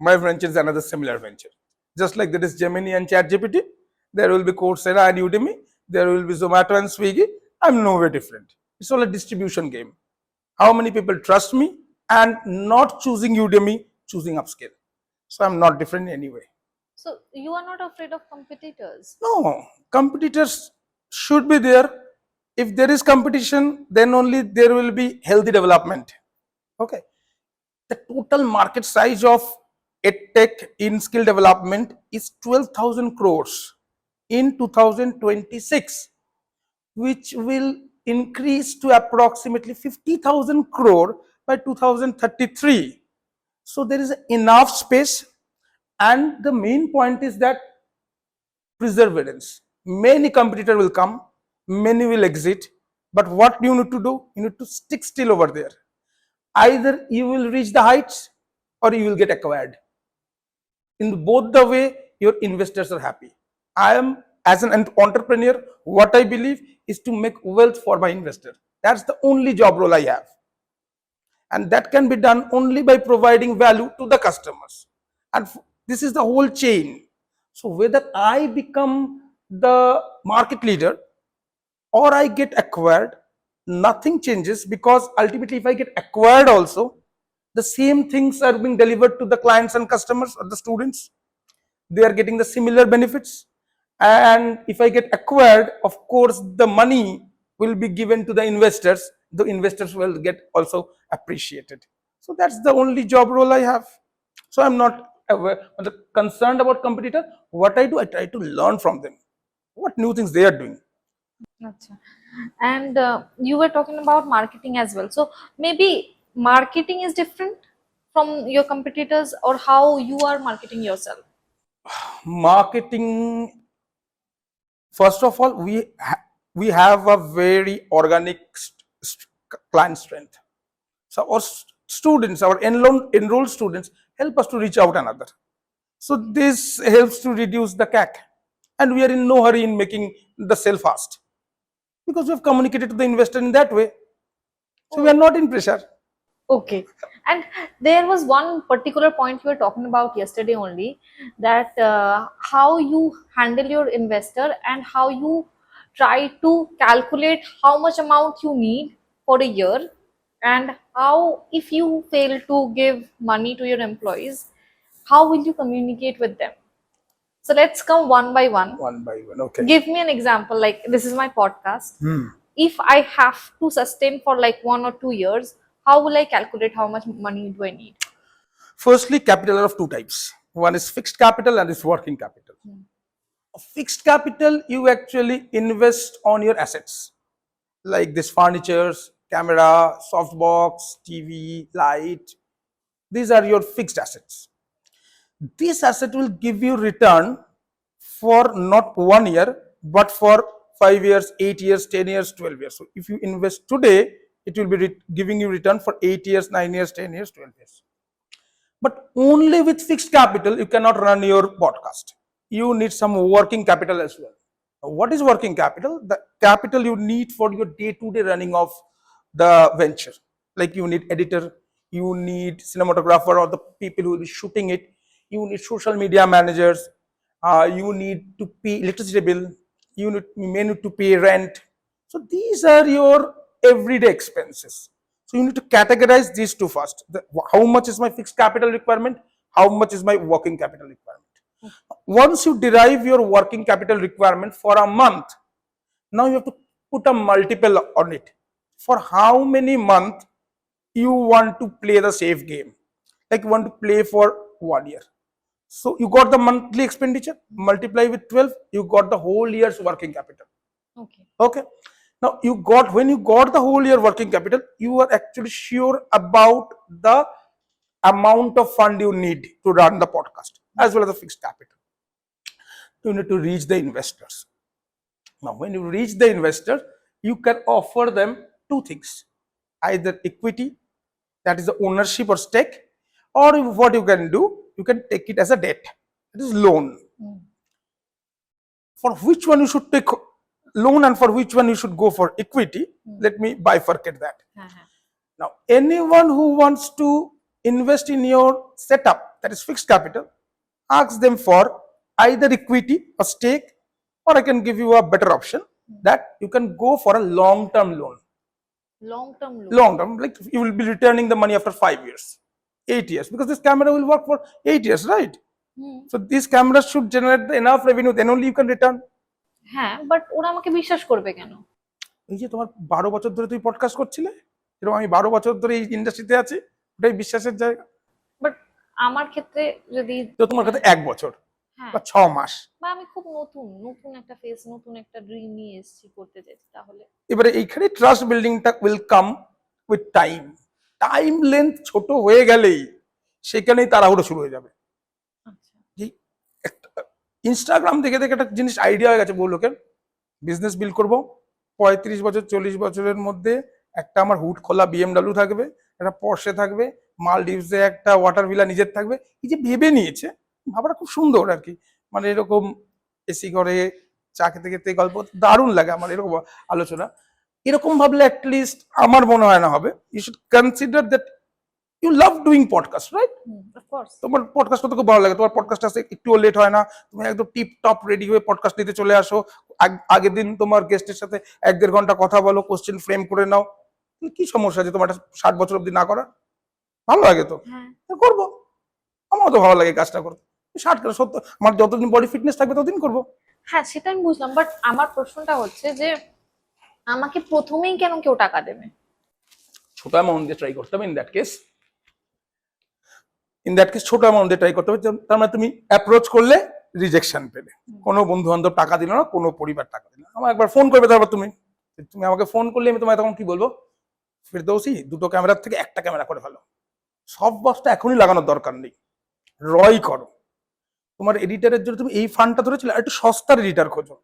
My venture is another similar venture. Just like there is Gemini and ChatGPT, There will be Coursera and Udemy. There will be Zomato and Swiggy. I'm nowhere different. It's all a distribution game. How many people trust me and not choosing Udemy, choosing Upskale. So I'm not different in any way. So you are not afraid of competitors. No, competitors should be there. If there is competition, then only there will be healthy development. Okay. The total market size of EdTech in skill development is 12,000 crores in 2026, which will increase to approximately 50,000 crore by 2033. So there is enough space, and the main point is that perseverance. Many competitors will come, many will exit, but what you need to do? You need to stick still over there. Either you will reach the heights or you will get acquired. In both the way, your investors are happy. I am, as an entrepreneur, what I believe is to make wealth for my investor. That's the only job role I have. And that can be done only by providing value to the customers. And this is the whole chain. So whether I become the market leader or I get acquired, nothing changes, because ultimately if I get acquired also, the same things are being delivered to the clients and customers or the students. They are getting the similar benefits. And if I get acquired, of course, the money will be given to the investors. The investors will get also appreciated. So that's the only job role I have. So I'm not concerned about competitor. What I do, I try to learn from them. What new things they are doing. Acha. And you were talking about marketing as well. So maybe marketing is different from your competitors, or how you are marketing yourself. Marketing, first of all, we have a very organic client strength. So our students, our enrolled students, help us to reach out another. So this helps to reduce the CAC, and we are in no hurry in making the sale fast, because we have communicated to the investor in that way. So we are not in pressure. Okay. And there was one particular point you were talking about yesterday only, that how you handle your investor and how you try to calculate how much amount you need for a year, and how, if you fail to give money to your employees, how will you communicate with them? So let's come one by one. One by one. Okay. Give me an example. Like, this is my podcast. If I have to sustain for like 1 or 2 years, how will I calculate how much money do I need? Firstly, capital are of two types. One is fixed capital and is working capital. Fixed capital, you actually invest on your assets, like this furnitures, camera, softbox, TV, light. These are your fixed assets. This asset will give you return for not 1 year, but for 5 years, 8 years, 10 years, 12 years. So if you invest today, it will be giving you return for 8 years, 9 years, 10 years, 12 years. But only with fixed capital, you cannot run your podcast. You need some working capital as well. What is working capital? The capital you need for your day-to-day running of the venture. Like you need editor, you need cinematographer or the people who will be shooting it, you need social media managers, you need to pay electricity bill, you may need to pay rent. So these are your everyday expenses. So you need to categorize these two first. How much is my fixed capital requirement? How much is my working capital requirement? Once you derive your working capital requirement for a month, now you have to put a multiple on it. For how many months you want to play the safe game? Like you want to play for 1 year. So you got the monthly expenditure, multiply with 12, you got the whole year's working capital. Okay. Okay. Now when you got the whole year working capital, you are actually sure about the amount of fund you need to run the podcast as well as the fixed capital. You need to reach the investors. Now, when you reach the investor, you can offer them two things: either equity, that is the ownership or stake, or what you can do, you can take it as a debt, it is loan. For which one you should take loan and for which one you should go for equity, let me bifurcate that. Now, anyone who wants to invest in your setup, that is fixed capital, ask them for either equity or stake or I can give you a better option that you can go for a long-term loan. Long-term loan. Long-term, like you will be returning the money after 5 years, 8 years, because this camera will work for 8 years, right? So these cameras should generate enough revenue, then only you can return. হ্যাঁ, but ওরা আমাকে বিশ্বাস করবে কেন? এই যে তোমার 12 বছর ধরে তুমি পডকাস্ট করছিলে, এরকম আমি 12 বছর ধরে এই ইন্ডাস্ট্রিতে আছি, ওটাই বিশ্বাসের জায়গা। বাট আমার ক্ষেত্রে যদি তো তোমার কাছে 1 বছর হ্যাঁ, বা 6 মাস, বা আমি খুব নতুন একটা ফেস, নতুন একটা ড্রিম নিয়ে এসেছি করতে চাইছি, তাহলে এবারে এইখানে ট্রাস্ট বিল্ডিংটা will come with time. Time length ছোট হয়ে গেলেই সেখানেই তাড়াহুড়ো শুরু হয়ে যাবে। আচ্ছা, ইনস্টাগ্রাম দেখে দেখে একটা জিনিস আইডিয়া হয়ে গেছে বহু লোকের, বিজনেস বিল্ড করবো, 35 বছর 40 বছরের মধ্যে একটা আমার হুড খোলা BMW থাকবে, একটা পর্সে থাকবে, মালডিভসে একটা ওয়াটার ভিলা নিজের থাকবে। এই যে ভেবে নিয়েছে, ভাবাটা খুব সুন্দর আর কি, মানে এরকম এসি করে চা খেতে খেতে গল্প, দারুণ লাগে আমার এরকম আলোচনা। এরকম ভাবলে অ্যাটলিস্ট আমার মনে হয় না হবে। You should consider that you love doing podcast, right? Of course. তোমার পডকাস্ট করতে খুব ভালো লাগে, তোমার পডকাস্ট আসতে একটুও লেট হয় না, তুমি একদম টিপ টপ রেডি হয়ে পডকাস্ট নিতে চলে আসো, আগের দিন তোমার গেস্টের সাথে 1-1.5 ঘন্টা কথা বলো, কোশ্চেন ফ্রেম করে নাও। কি সমস্যা আছে তোমার 60 বছর অব্দি না করা? ভালো লাগে তো, করবো। আমারও তো ভালো লাগে কাজটা করতে। 60-70, আমার যতদিন বডি ফিটনেস থাকবে ততদিন করবো। হ্যাঁ, সেটা আমি বুঝলাম, বাট আমার প্রশ্নটা হচ্ছে যে আমাকে প্রথমেই কেন কেউ টাকা দেবে? ছোট অ্যামাউন্ট দিয়ে ট্রাই করতে হবে। ইন দ্যাট কেস ছোট অ্যামাউন্ট দিয়ে ট্রাই করতে হবে। তার মানে তুমি অ্যাপ্রোচ করলে রিজেকশন পেলে, কোনো বন্ধু বান্ধব টাকা দিল না, কোনো পরিবার টাকা দিল না, আমার একবার ফোন করবে, তারপর তুমি আমাকে ফোন করলে আমি তোমায় তখন কি বলবো, ফিরদৌসি 2টো ক্যামেরার থেকে একটা ক্যামেরা করে ফেলো, সব বক্সটা এখনই লাগানোর দরকার নেই, রই করো। তোমার এডিটারের জন্য তুমি এই ফান্ডটা ধরেছিলে, আর একটু সস্তার এডিটার খোঁজো।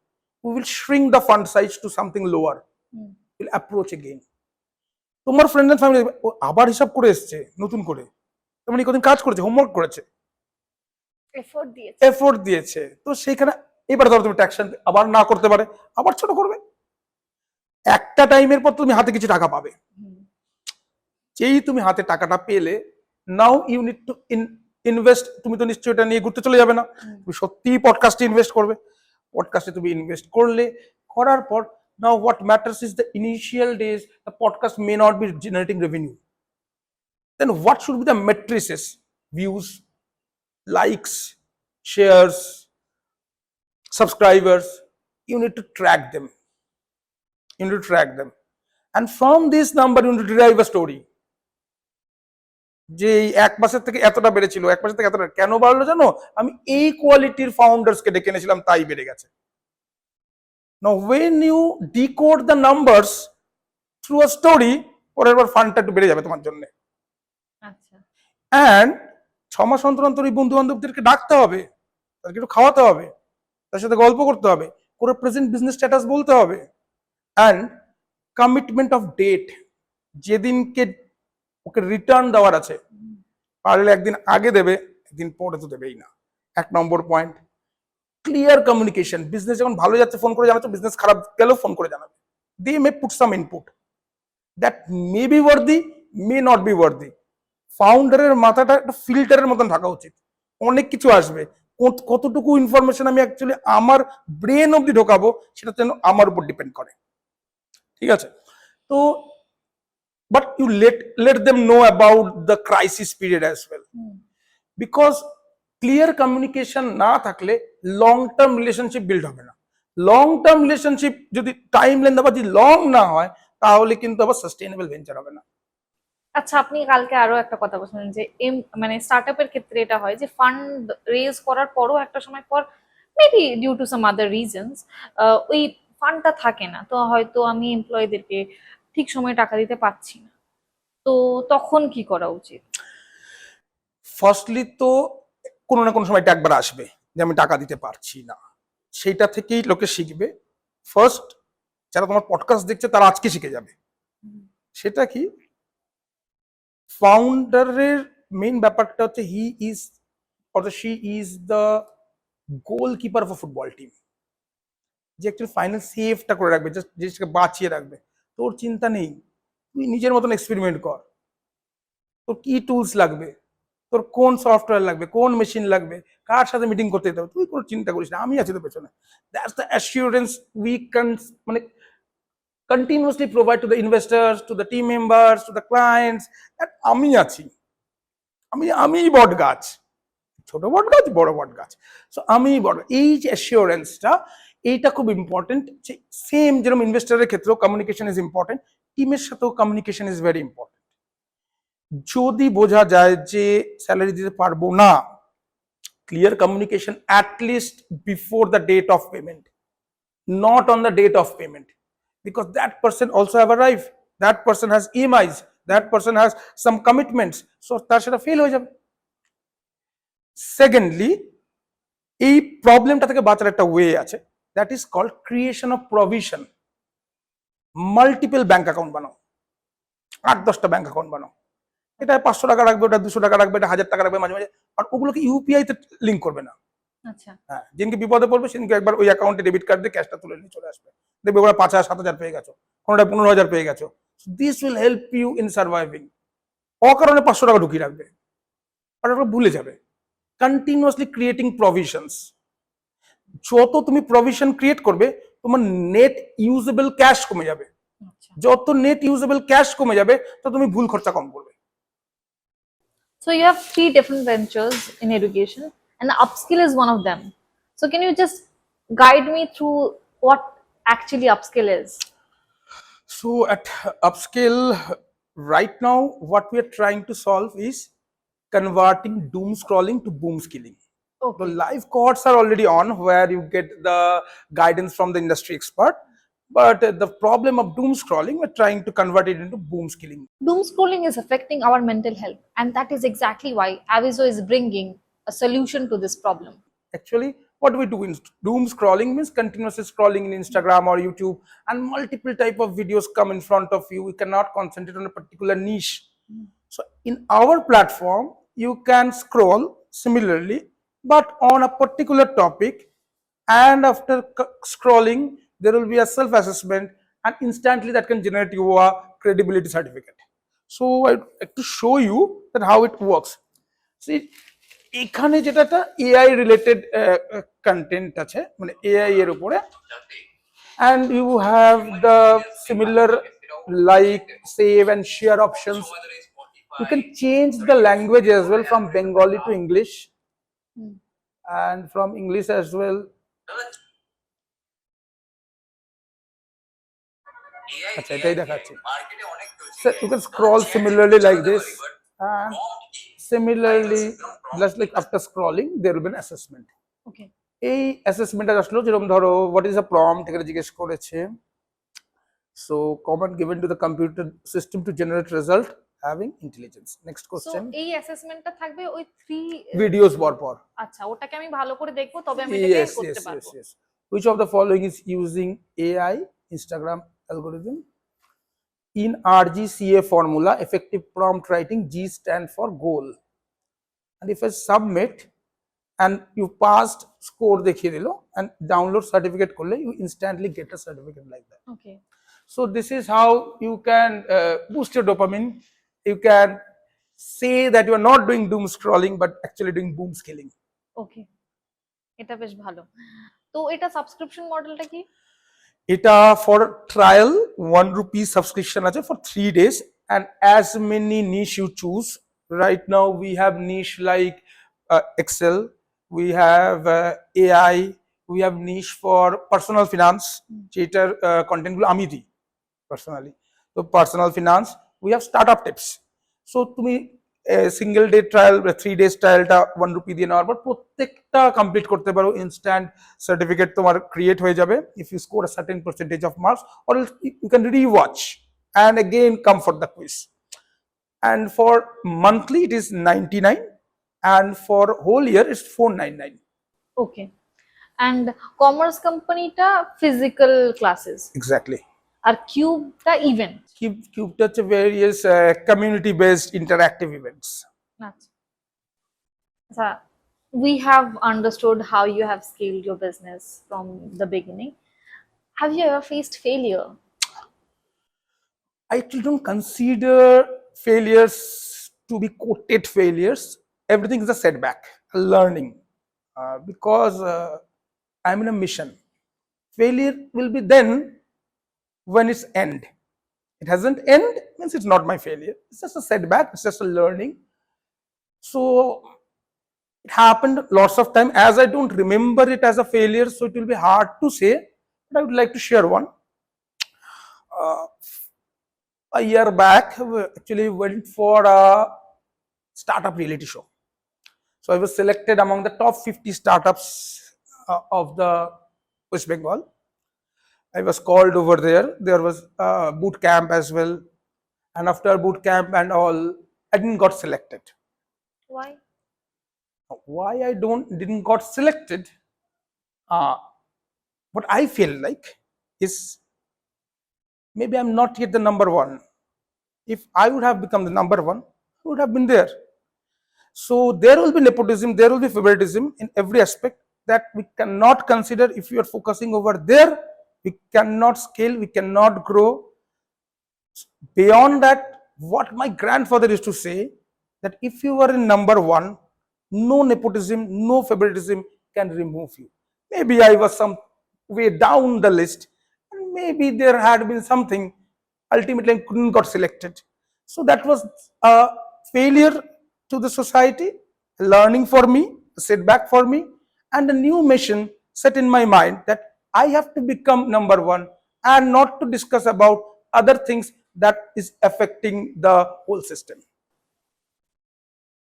We will shrink the fund size to something lower, will approach again. তোমার ফ্রেন্ড এন্ড ফ্যামিলি আবার হিসাব করে এসছে নতুন করে, তেমন কদিন কাজ করেছে, হোমওয়ার্ক করেছে, এফোর্ট দিয়েছে, তো সেইখানে এবার ধরো তুমি ট্যাক্সন আবার না করতে পারে, আবার ছোট করবে। একটা টাইমের পর তুমি হাতে কিছু টাকা পাবে, যেই তুমি হাতে টাকাটা পেলে, now you need to invest. তুমি তো নিশ্চয়ই এটা নিয়ে ঘুরতে চলে যাবে না, তুমি সত্যিই পডকাস্টে ইনভেস্ট করবে। পডকাস্টে তুমি ইনভেস্ট করলে, করার পর now what matters is the initial days, the podcast may not be generating revenue, then what should be the matrices? Views, likes, shares, subscribers. You need to track them, and from this number you need to derive a story, যে 1 মাসের থেকে এতটা বেড়েছিল, 1 মাসের থেকে এতটা কেন বাড়লো জানো, আমি এই কোয়ালিটির ফাউন্ডার্স কে ডেকে এনেছিলাম তাই বেড়ে গেছে। Now when you decode the numbers through a story, পরের বার ফান্ডটা একটু বেড়ে যাবে তোমার জন্য। আচ্ছা, অ্যান্ড 6 মাস অন্তর অন্তর এই বন্ধু বান্ধবদেরকে ডাকতে হবে, তাদেরকে একটু খাওয়াতে হবে, তার সাথে গল্প করতে হবে, করে প্রেজেন্ট বিজনেস স্ট্যাটাস বলতে হবে, অ্যান্ড কমিটমেন্ট অফ ডেট, যেদিনকে ওকে রিটার্ন দেওয়ার আছে, পারলে একদিন আগে দেবে, একদিন পরে তো দেবেই না। 1 নম্বর পয়েন্ট, ক্লিয়ার কমিউনিকেশন। বিজনেস যখন ভালো যাচ্ছে ফোন করে জানাচ্ছ, বিজনেস খারাপ গেলেও ফোন করে জানাবে। They may put some input that may be worthy, may not be worthy. ফাউন্ডারের মাথাটা একটা ফিল্টারের মতন থাকা উচিত, অনেক কিছু আসবে, কতটুকু ইনফরমেশন আমি অ্যাকচুয়ালি আমার ব্রেন অব্দি ঢোকাবো সেটা যেন আমার উপর ডিপেন্ড করে, ঠিক আছে? তো but you let them know about the crisis period as well, because clear communication না থাকলে লং টার্ম রিলেশনশিপ বিল্ড হবে না। লং টার্ম রিলেশনশিপ যদি টাইম লেন্থ আবার যদি লং না হয়, তাহলে কিন্তু আবার সাস্টেইনেবল ভেঞ্চার হবে না। আচ্ছা, আপনি কালকে আরো একটা কথা বলছিলেন যে মানে স্টার্টআপের ক্ষেত্রে এটা হয় যে ফান্ড রেজ করার পরও একটা সময় পর maybe due to some other reasons ওই ফান্ডটা থাকে না, তো হয়তো আমি এমপ্লয়ীদেরকে ঠিক সময়ে টাকা দিতে পারছি না, তো তখন কি করা উচিত? ফার্স্টলি তো কোনো না কোনো সময় এটা একবার আসবে যে আমি টাকা দিতে পারছি না, সেইটা থেকেই লোকে শিখবে। ফার্স্ট যারা তোমার পডকাস্ট দেখছে তারা আজকে শিখে যাবে। সেটা কি, ফাউন্ডারের মেইন ব্যাপারটা হচ্ছে he is or she is the goalkeeper of a football team, যে একটু ফাইনাল সেভটা করে রাখবে, জাস্ট জিনিসটাকে বাঁচিয়ে রাখবে। তোর চিন্তা নেই, তুই নিজের মতন এক্সপেরিমেন্ট কর, তোর কি টুলস লাগবে তোর কোন সফটওয়্যার লাগবে, কোন মেশিন লাগবে, কার সাথে মিটিং করতে যেতে হবে, তুই কোনো চিন্তা করিস না, আমি আছি তো পেছনে। That's the assurance we can মানে continuously provide to the investors, to the team members, to the clients, that আমি আছি, আমি বট গাছ, ছোট বট গাছ, বড় বট গাছ। সো আমি বড়, এই যে অ্যাসিওরেন্সটা, এইটা খুব ইম্পর্টেন্ট। যে সেম যেরকম ইনভেস্টরের ক্ষেত্রেও কমিউনিকেশন ইজ ইম্পর্টেন্ট, টিমের সাথেও কমিউনিকেশন ইজ ভেরি ইম্পর্টেন্ট। যদি বোঝা যায় যে স্যালারি দিতে পারবো না, clear communication at least before the date of payment, not on the date of payment, because that person also have a life, that person has EMIs, that person has some commitments, so তার সেটা fail হয়ে যাবে। Secondly, এই প্রবলেমটা থেকে বাঁচার একটা way আছে, that is called creation of provision. Multiple bank account বানাও, 8-10টা ব্যাংক অ্যাকাউন্ট বানাও, এটা 500 টাকা রাখবে, ওটা 200 টাকা রাখবে, এটা 1000 টাকা রাখবে মাঝে মাঝে, আর ওগুলোকে ইউপিআই তে লিঙ্ক করবে না। আচ্ছা, হ্যাঁ, যেদিনকে বিপদে পড়বে সেদিনকে একবার ওই অ্যাকাউন্টে ডেবিট কার্ড দিয়ে ক্যাশটা তুলে নিয়ে চলে আসবে, দেখবে ওরা 5,000-7,000 পেয়ে গেছো, কোনোটা 15,000 পেয়ে গেছো। This will help you in surviving. অকারণে 500 টাকা ঢুকিয়ে রাখবে আর ওটা ভুলে যাবে। কন্টিনিউয়াসলি ক্রিয়েটিং প্রভিশনস, যত তুমি প্রভিশন ক্রিয়েট করবে তোমার নেট ইউজেবল ক্যাশ কমে যাবে, আচ্ছা। যত নেট ইউজেবল ক্যাশ কমে যাবে তত তুমি ভুল খরচা কম করবে। So you have 3 different ventures in education, and the Upskill is one of them. So can you just guide me through what actually Upskill is? So at Upskale, right now, what we are trying to solve is converting doom scrolling to boom skilling. The live cohorts are already on, where you get the guidance from the industry expert. But the problem of doom scrolling, we're trying to convert it into boom skilling. Doom scrolling is affecting our mental health, and that is exactly why Aviso is bringing a solution to this problem. Actually, what we do in doom scrolling means continuously scrolling in Instagram or YouTube, and multiple type of videos come in front of you. You cannot concentrate on a particular niche. So in our platform, you can scroll similarly, but on a particular topic, and after scrolling, there will be a self-assessment, and instantly that can generate you a credibility certificate. So I'd like to show you that how it works. See, এখানে যেটা একটা AI related content আছে, মানে AI এর উপরে, and you have the similar like, save and share options. You can change the language as well from Bengali to English, and from English as well. আচ্ছা, এটাই দেখাচ্ছি। So you can scroll similarly like this, and similarly, just like after scrolling, there will be an assessment. Okay. এই অ্যাসেসমেন্টটা আসলো যেরকম ধরো, what is a prompt, এখানে জিজ্ঞেস করেছে। So command given to the computer system to generate result having intelligence. Next question. So এই অ্যাসেসমেন্টটা থাকবে ওই 3 ভিডিওস পর। আচ্ছা, ওটাকে আমি ভালো করে দেখবো, তবে আমি এটাকে yes করতে yes পারবো। yes yes which of the following is using AI Instagram algorithm? In RGCA formula, effective prompt writing, G stand for goal, and if I submit and you passed, score দেখিয়ে দিল, and download certificate করলে you instantly get a certificate like that. Okay. So this is how you can boost your dopamine. You can say that you are not doing doom scrolling but actually doing boom skilling. ওকে, এটা বেশ ভালো। তো এটা subscription মডেলটা কি? এটা for trial 1 rupee subscription আছে for 3 days, and as many niche you choose. Right now we have niche like Excel, we have AI, we have niche for personal finance, যেটার কন্টেন্ট গুলো আমি দিই পার্সোনালি। তো personal finance, we have startup tips. So তুমি single day trial, 3 days ট্রায়ালটা 1 rupee দিয়ে নেওয়ার পর প্রত্যেকটা কমপ্লিট করতে পারো, ইনস্ট্যান্ট সার্টিফিকেট তোমার ক্রিয়েট হয়ে যাবে if you score a certain percentage of marks, or you can rewatch and again come for the quiz. And for monthly it is 99, and for whole year it's 499. Okay, and commerce কোম্পানিটা physical classes, Exactly. আর কিউবটা event. কিউবটা হচ্ছে various community based interactive events. আচ্ছা, we have understood how you have scaled your business from the beginning. Have you ever faced failure? I actually don't consider failures to be quoted failures. everything is a setback, a learning, because I'm in a mission. Failure will be then when it's end. It hasn't end means it's not my failure. It's just a setback. It's just a learning. So it happened lots of time. As I don't remember it as a failure, so it will be hard to say. But I would like to share one. Uh, a year back, we actually went for a startup reality show. So I was selected among the top 50 startups of the West Bengal. I was called over there. There was a boot camp as well. And after boot camp and all, I didn't got selected. Why? Why I didn't got selected? Uh, what I feel like is maybe I'm not yet the number one. If I would have become the number one, I would have been there. So there will be nepotism, there will be favoritism in every aspect that we cannot consider. If you are focusing over there, we cannot scale, we cannot grow. Beyond that, what my grandfather used to say, that if you are in number one, no nepotism, no favoritism can remove you. Maybe I was some way down the list, and maybe there had been something. Ultimately, I couldn't got selected. So that was a failure to the society, a learning for me, a setback for me, and a new mission set in my mind that I have to become number one and not to discuss about other things that is affecting the whole system.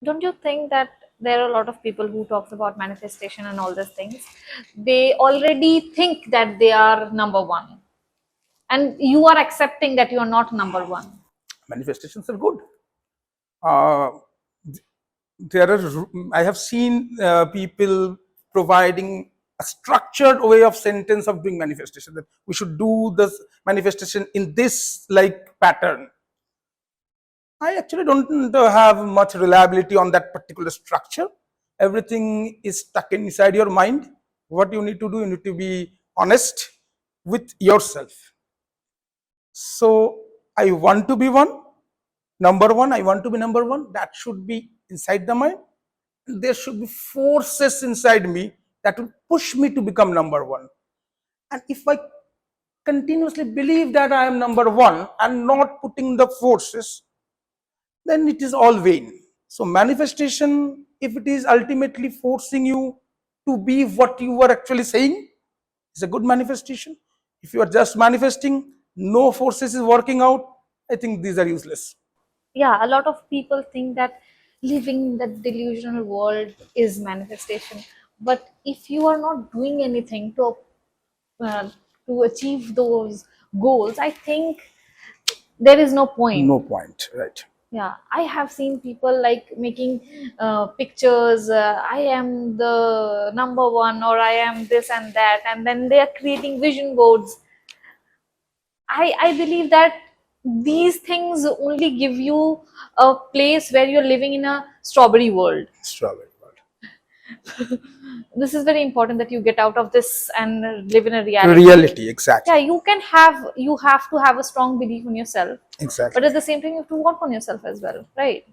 Don't you think that there are a lot of people who talks about manifestation and all these things? They already think that they are number one, and you are accepting that you are not number one. Manifestations are good. Uh, there are, I have seen people providing a structured way of sentence of doing manifestation, that we should do this manifestation in this like pattern. I actually don't have much reliability on that particular structure. Everything is stuck inside your mind. What you need to do, you need to be honest with yourself. So I want to be number one. I want to be number one. That should be inside the mind. There should be forces inside me that will push me to become number one. And if I continuously believe that I am number one and not putting the forces, then it is all vain. So manifestation, if it is ultimately forcing you to be what you were actually saying, is a good manifestation. If you are just manifesting, no forces is working out, I think these are useless. Yeah, a lot of people think that living in that delusional world is manifestation. But if you are not doing anything uh, to achieve those goals, I think there is no point. No point, right? Yeah, I have seen people like making pictures. I am the number one, or I am this and that, and then they are creating vision boards. I believe that these things only give you a place where you're living in a strawberry world. Strawberry. This is very important that you get out of this and live in a reality. Reality, exactly. Yeah, you have to have a strong belief in yourself, Exactly. but at the same time you have to work on yourself as well, right?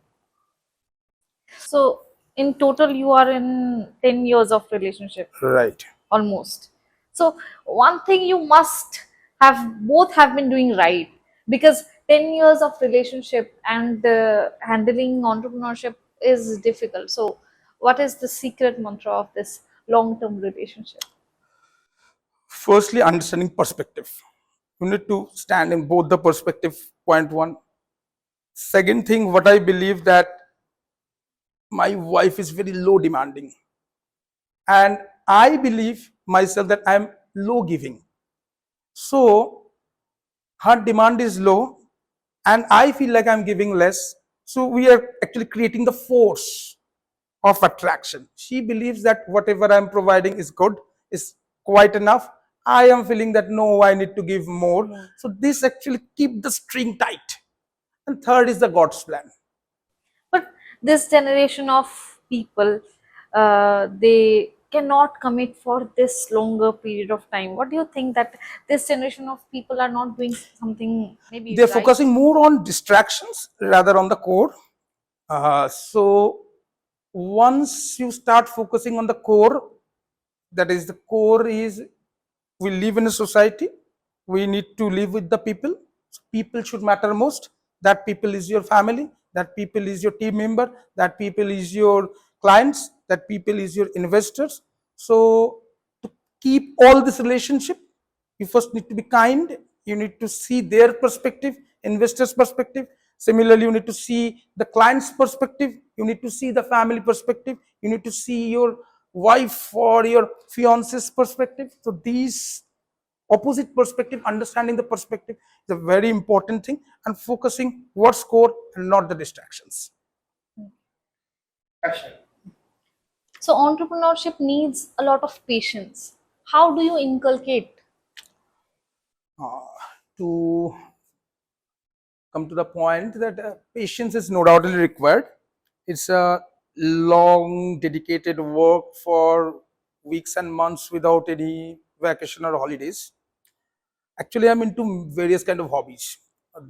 So in total you are in 10 years of relationship, Right. almost. So one thing you must have, both have been doing right, because 10 years of relationship and handling entrepreneurship is difficult. So what is the secret mantra of this long term relationship? Firstly, understanding perspective. You need to stand in both the perspective, point one. Second thing, what I believe, that my wife is very low demanding, and I believe myself that I'm low giving. So her demand is low, and I feel like I'm giving less. So we are actually creating the force of attraction. She believes that whatever I'm providing is good, is quite enough. I am feeling that no, I need to give more. So this actually keep the string tight. And third is the God's plan. But this generation of people, they cannot commit for this longer period of time. What do you think that this generation of people are not doing something maybe They're right? focusing more on distractions rather on the core. So once you start focusing on the core, that is, the core is we live in a society, we need to live with the people. So people should matter most. That people is your family, that people is your team member, that people is your clients, that people is your investors. So to keep all this relationship, you first need to be kind, you need to see their perspective, investors perspective. Similarly, you need to see the client's perspective, you need to see the family perspective, you need to see your wife or your fiance's perspective. So these opposite perspective, understanding the perspective is a very important thing, and focusing what's core and not the distractions. So entrepreneurship needs a lot of patience. How do you inculcate? To come to the point that patience is no doubtly required. It's a long dedicated work for weeks and months without any vacation or holidays. Actually, I'm into various kind of hobbies.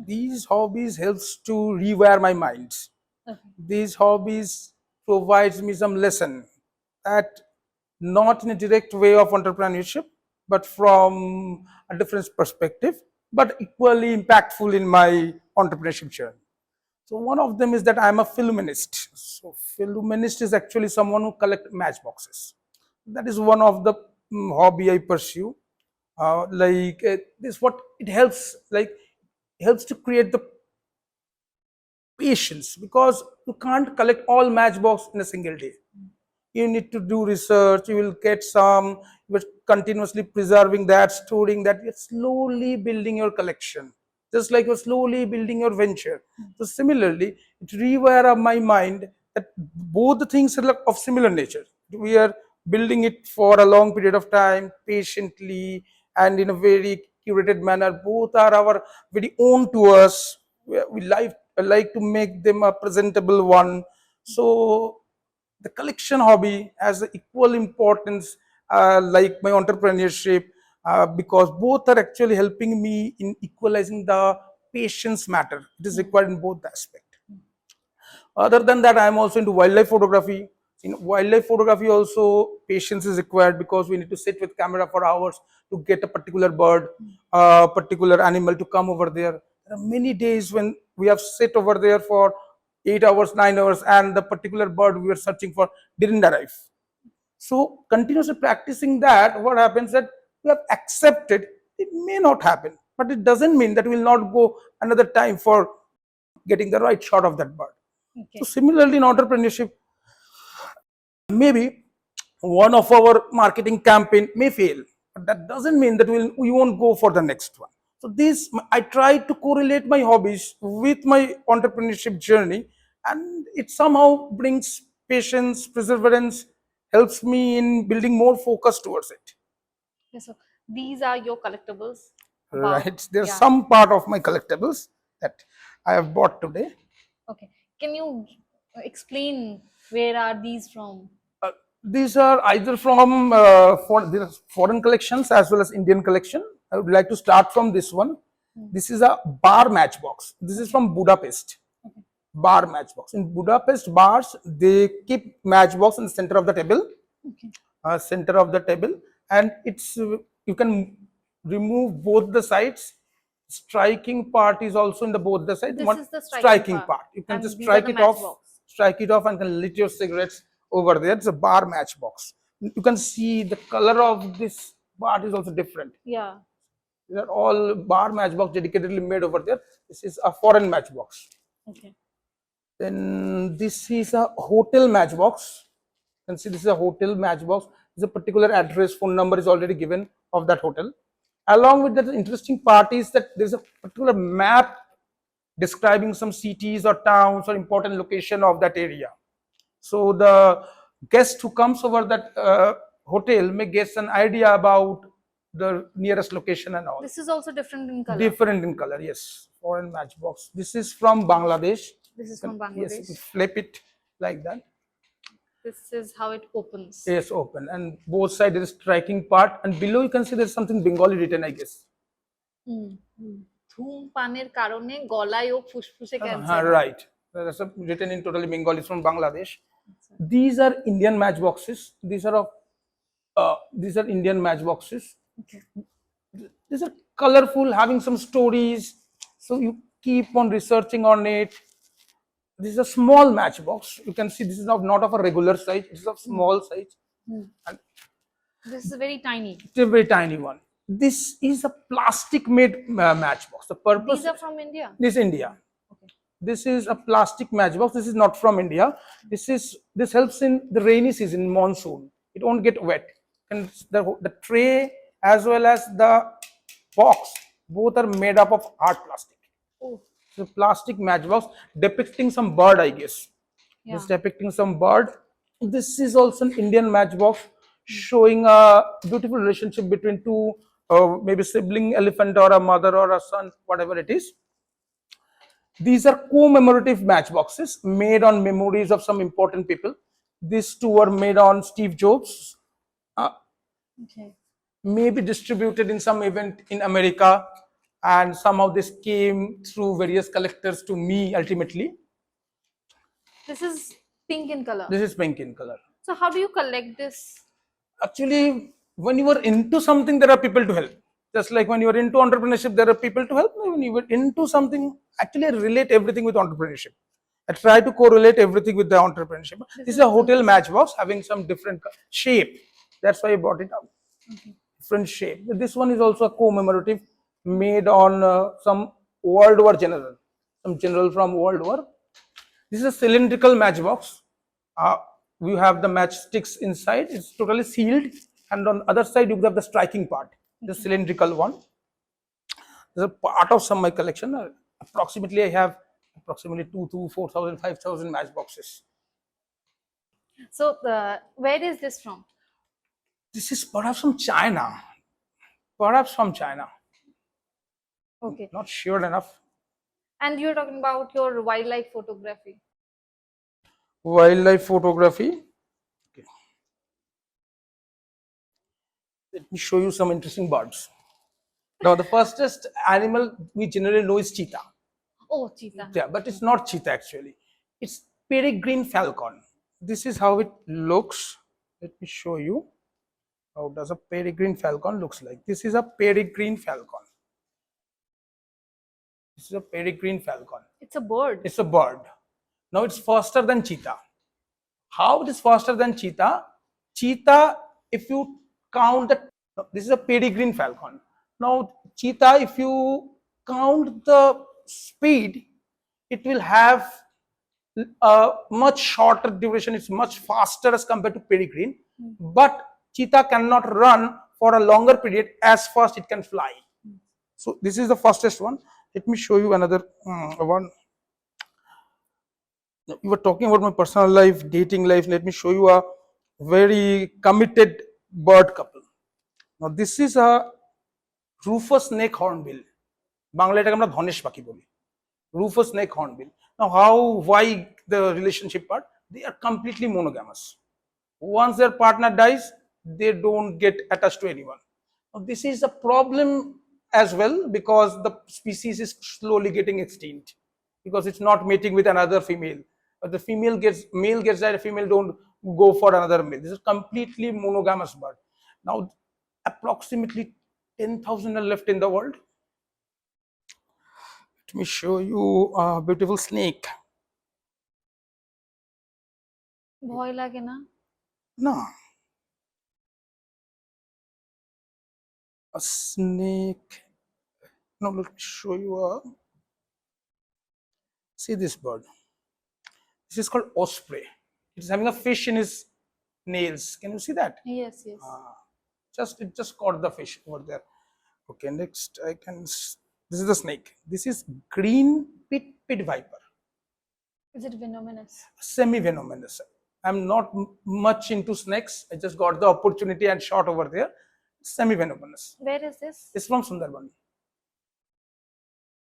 These hobbies helps to rewire my mind. Okay. These hobbies provides me some lesson that not in a direct way of entrepreneurship, but from a different perspective, but equally impactful in my entrepreneurship journey. So one of them is that I'm a Philumenist. So Philumenist is actually someone who collect matchboxes. That is one of the hobby I pursue. This what it helps, like helps to create the patience, because you can't collect all matchbox in a single day. You need to do research, you will get some, but continuously preserving that, storing that, you're slowly building your collection, just like you're slowly building your venture. So similarly, it rewire of my mind that both the things are like of similar nature. We are building it for a long period of time, patiently, and in a very curated manner. Both are our very own to us. We like to make them a presentable one. So the collection hobby has equal importance, like my entrepreneurship, because both are actually helping me in equalizing the patience matter. It is required in both aspects. Other than that, I am also into wildlife photography. In wildlife photography also patience is required, because we need to sit with camera for hours to get a particular bird, a particular animal to come over there. There are many days when we have sit over there for 8 hours, 9 hours, and the particular bird we were searching for didn't arrive. So continuously practicing that, what happens that we have accepted it may not happen, but it doesn't mean that we will not go another time for getting the right shot of that bird. Okay. So similarly in entrepreneurship, maybe one of our marketing campaign may fail, but that doesn't mean that we won't go for the next one. So this, I try to correlate my hobbies with my entrepreneurship journey, and it somehow brings patience, perseverance, helps me in building more focus towards it. Okay, so these are your collectibles. About, Right, there's yeah. some part of my collectibles that I have bought today. Okay. Can you explain where are these from? These are either from foreign collections as well as Indian collection. I would like to start from this one. This is a bar matchbox. This is from Budapest. Okay. Bar matchbox. In Budapest bars, they keep matchbox in the center of the table. Okay. Center of the table, and it's you can remove both the sides. Striking part is also in the both the sides. This is the striking part. You can And just these are strike the it off, matchbox. strike it off, and can lit your cigarettes over there. It's a bar matchbox. You can see the color of this part is also different. Yeah. These are all bar matchbox dedicatedly made over there. This is a foreign matchbox. Okay. Then this is a hotel matchbox. You can see this is a hotel matchbox. There's a particular address, phone number is already given of that hotel. Along with that, the interesting part is that there's a particular map describing some cities or towns or important location of that area. So the guest who comes over that hotel may get an idea about the nearest location and all. This is also different in color. Different in color, yes. Foreign matchbox. This is from Bangladesh. This is from Bangladesh. Yes, you flip it like that. This is how it opens. Yes, open, and both sides is striking part, and below you can see there's something Bengali written, I guess. ধূমপানের কারণে গলায় ও ফুসফুসে cancer. Right. That's written in totally Bengali from Bangladesh. These are Indian matchboxes. These are Indian matchboxes. Okay. These are colorful, having some stories. So you keep on researching on it. This is a small matchbox. You can see this is not of a regular size. It's of small size. And This is very tiny. it's a very tiny one. This is a plastic made matchbox. The purpose. These are from India. This is India. Okay. This is a plastic matchbox. This is not from India. This helps in the rainy season, monsoon. It won't get wet. And the tray as well as the box, both are made up of hard plastic. Oh. It's a plastic matchbox depicting some bird, I guess. Yeah. It's depicting some bird. This is also an Indian matchbox showing a beautiful relationship between two, maybe sibling elephant or a mother or a son, whatever it is. These are commemorative matchboxes made on memories of some important people. These two are made on Steve Jobs. Okay. Maybe distributed in some event in America, and somehow this came through various collectors to me ultimately. This is pink in color. This is pink in color. So how do you collect this? Actually, when you are into something, there are people to help. Just like when you are into entrepreneurship, there are people to help. When you are into something, actually I relate everything with entrepreneurship. I try to correlate everything with the entrepreneurship. This is a hotel matchbox having some different shape. That's why I brought it up. Okay. Different shape. This one is also a commemorative, made on some World War general, some general from World War. This is a cylindrical matchbox. We have the matchsticks inside. It's totally sealed, and on the other side you have the striking part, the cylindrical one. This is a part of some of my collection. Approximately, I have approximately 4,000, 5,000 matchboxes. So where is this from? This is perhaps from China. Perhaps from China. Okay. Not sure enough. And you're talking about your wildlife photography. Wildlife photography. Okay. Let me show you some interesting birds. Now, the fastest animal we generally know is cheetah. Oh, cheetah. Yeah, but it's not cheetah actually. It's peregrine falcon. This is how it looks. Let me show you. How does a peregrine falcon looks like? This is a peregrine falcon. This is a peregrine falcon. It's a bird. It's a bird. Now it's faster than cheetah. How it is faster than cheetah? Cheetah, if you count the, this is a peregrine falcon. Now cheetah, if you count the speed, it will have a much shorter duration. It's much faster as compared to peregrine. But cheetah cannot run for a longer period as fast it can fly. So this is the fastest one. Let me show you another one. You were talking about my personal life, dating life. Let me show you a very committed bird couple. Now this is a rufous neck hornbill. Bangla এটাকে আমরা ধনেশ পাখি বলি. Rufous neck hornbill. Now why the relationship part? They are completely monogamous. Once their partner dies, they don't get attached to anyone. Now this is a problem as well, because the species is slowly getting extinct because it's not mating with another female. But the male gets died, female don't go for another male. This is completely monogamous bird. Now approximately 10,000 are left in the world. Let me show you a beautiful snake. ভয় লাগে না? No. A snake. Now let me show you a. See this bird. This is called osprey. It's having a fish in his nails. Can you see that? Yes, yes. It just caught the fish over there. Okay, next I can. This is the snake. This is green pit viper. Is it venomous? Semi-venomous. I'm not much into snakes. I just got the opportunity and shot over there. Semi-venomous. Where is this? It's from Sundarban.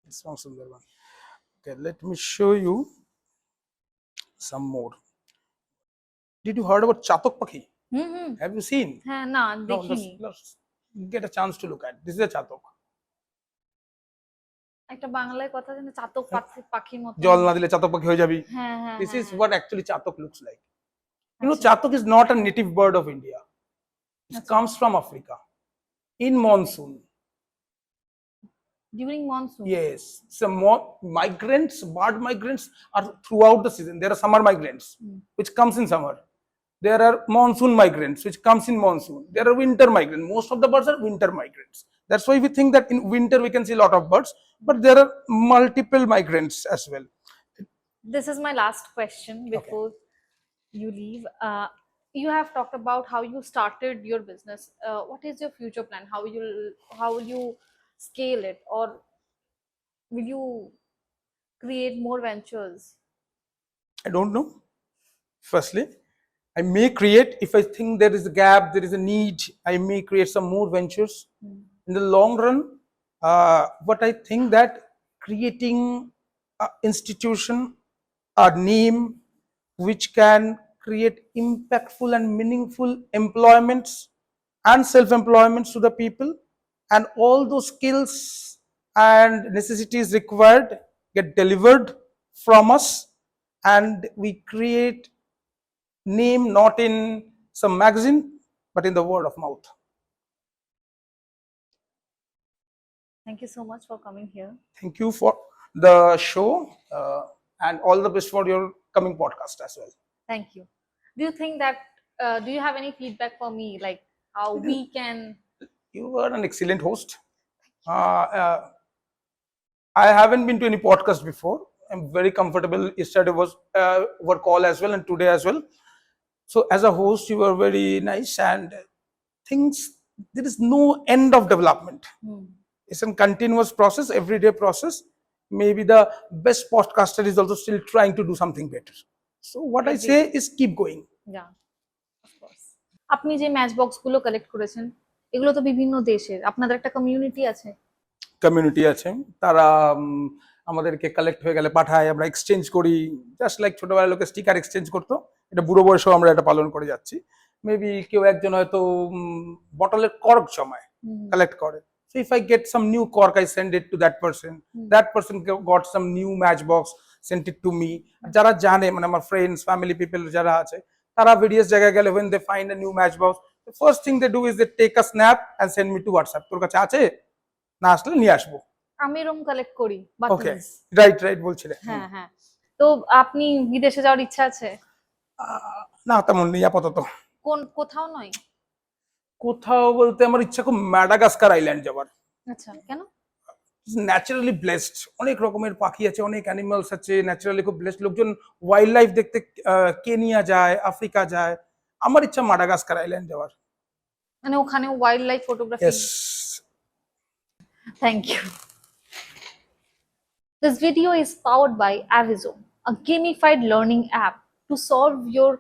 It's from Sundarban. Okay, let me show you some more. Did you heard about chatok pakhi? Have you seen? হ্যাঁ না No, দেখিনি। let's get a chance to look at. This is a chatok. একটা বাংলায় কথা আছে না, চাতক পাখির মতো। জল না দিলে চাতক পাখি হয়ে যাবি। হ্যাঁ হ্যাঁ। This is what actually chatok looks like. Chatok is not a native bird of India. It comes from Africa in monsoon. During monsoon? Yes. Some more migrants, bird migrants are throughout the season. There are summer migrants, which comes in summer. There are monsoon migrants, which comes in monsoon. There are winter migrants. Most of the birds are winter migrants. That's why we think that in winter we can see a lot of birds, but there are multiple migrants as well. This is my last question before you leave. You have talked about how you started your business. What is your future plan? How will you scale it, or will you create more ventures? I don't know. Firstly, I may create, if I think there is a gap, there is a need, I may create some more ventures. In the long run, but I think that creating an institution, a name which can create impactful and meaningful employments and self-employments to the people, and all those skills and necessities required get delivered from us, and we create name not in some magazine but in the word of mouth. Thank you so much for coming here. Thank you for the show, and all the best for your coming podcast as well. Thank you. Do you think that do you have any feedback for me, like how we can? You are an excellent host. I haven't been to any podcast before. I'm very comfortable. Yesterday was our call as well, and today as well. So as a host, you were very nice, and things, there is no end of development. It's a continuous process, everyday process. Maybe the best podcaster is also still trying to do something better. So what I say is keep going. Yeah, of course. আপনি যে match বক্সগুলো collect করেছেন, এগুলো তো বিভিন্ন দেশের, আপনাদের একটা কমিউনিটি আছে? কমিউনিটি আছে, তারা আমাদেরকে কালেক্ট হয়ে গেলে পাঠায়, আমরা এক্সচেঞ্জ করি, জাস্ট লাইক ছোটবেলার লোকে স্টিকার এক্সচেঞ্জ করতো, এটা বুড়ো বয়সেও আমরা এটা পালন করে যাচ্ছি। মেবি কেউ একজন হয়তো বটলের কর্ক জমায়, কালেক্ট করে। So if I get some new cork, I send it to that person. That person got some new matchbox, sent it to me. যারা জানে, মানে আমার ফ্রেন্ডস, ফ্যামিলি পিপল যারা আছে, তারা ভেরিয়াস জায়গায় গেলে when they find a new matchbox, the first thing they do is they take a snap and send me to WhatsApp. তোর কাছে আছে? না আসলে নিয়ে আসবো। আমি এরকম কালেক্ট করি। ওকে, রাইট বলছিলে। হ্যাঁ হ্যাঁ। তো আপনি বিদেশে যাওয়ার ইচ্ছা আছে? না, তেমন নেই আপাতত। কোথাও নয়? কোথাও বলতে আমার ইচ্ছা খুব ম্যাডাগাস্কার আইল্যান্ড যাওয়ার। আচ্ছা, কেন? ন্যাচারালি ব্লেসড, অনেক রকমের পাখি আছে, অনেক অ্যানিমালস আছে, ন্যাচারালি খুব ব্লেসড। লোকজন ওয়াইল্ড লাইফ দেখতে কেনিয়া যায়, আফ্রিকা যায়। আমার ইচ্ছা মাডাগাস্কার আইল্যান্ড যাওয়ার। মানে ওখানে wild life photography? Yes. Thank you. This video is powered by Avizo, a gamified learning app to solve your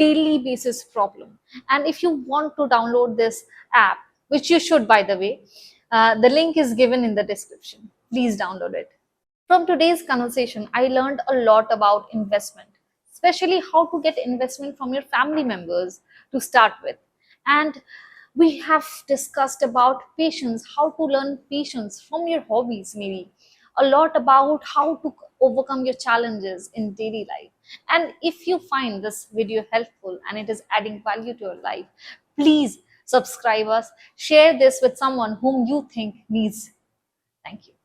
daily basis problem. And if you want to download this app, which you should, by the way, the link is given in the description. Please download it. From today's conversation, I learned a lot about investment, especially how to get investment from your family members to start with. And we have discussed about patience, how to learn patience from your hobbies, maybe a lot about how to overcome your challenges in daily life. And if you find this video helpful and it is adding value to your life, please subscribe us, share this with someone whom you think needs. Thank you.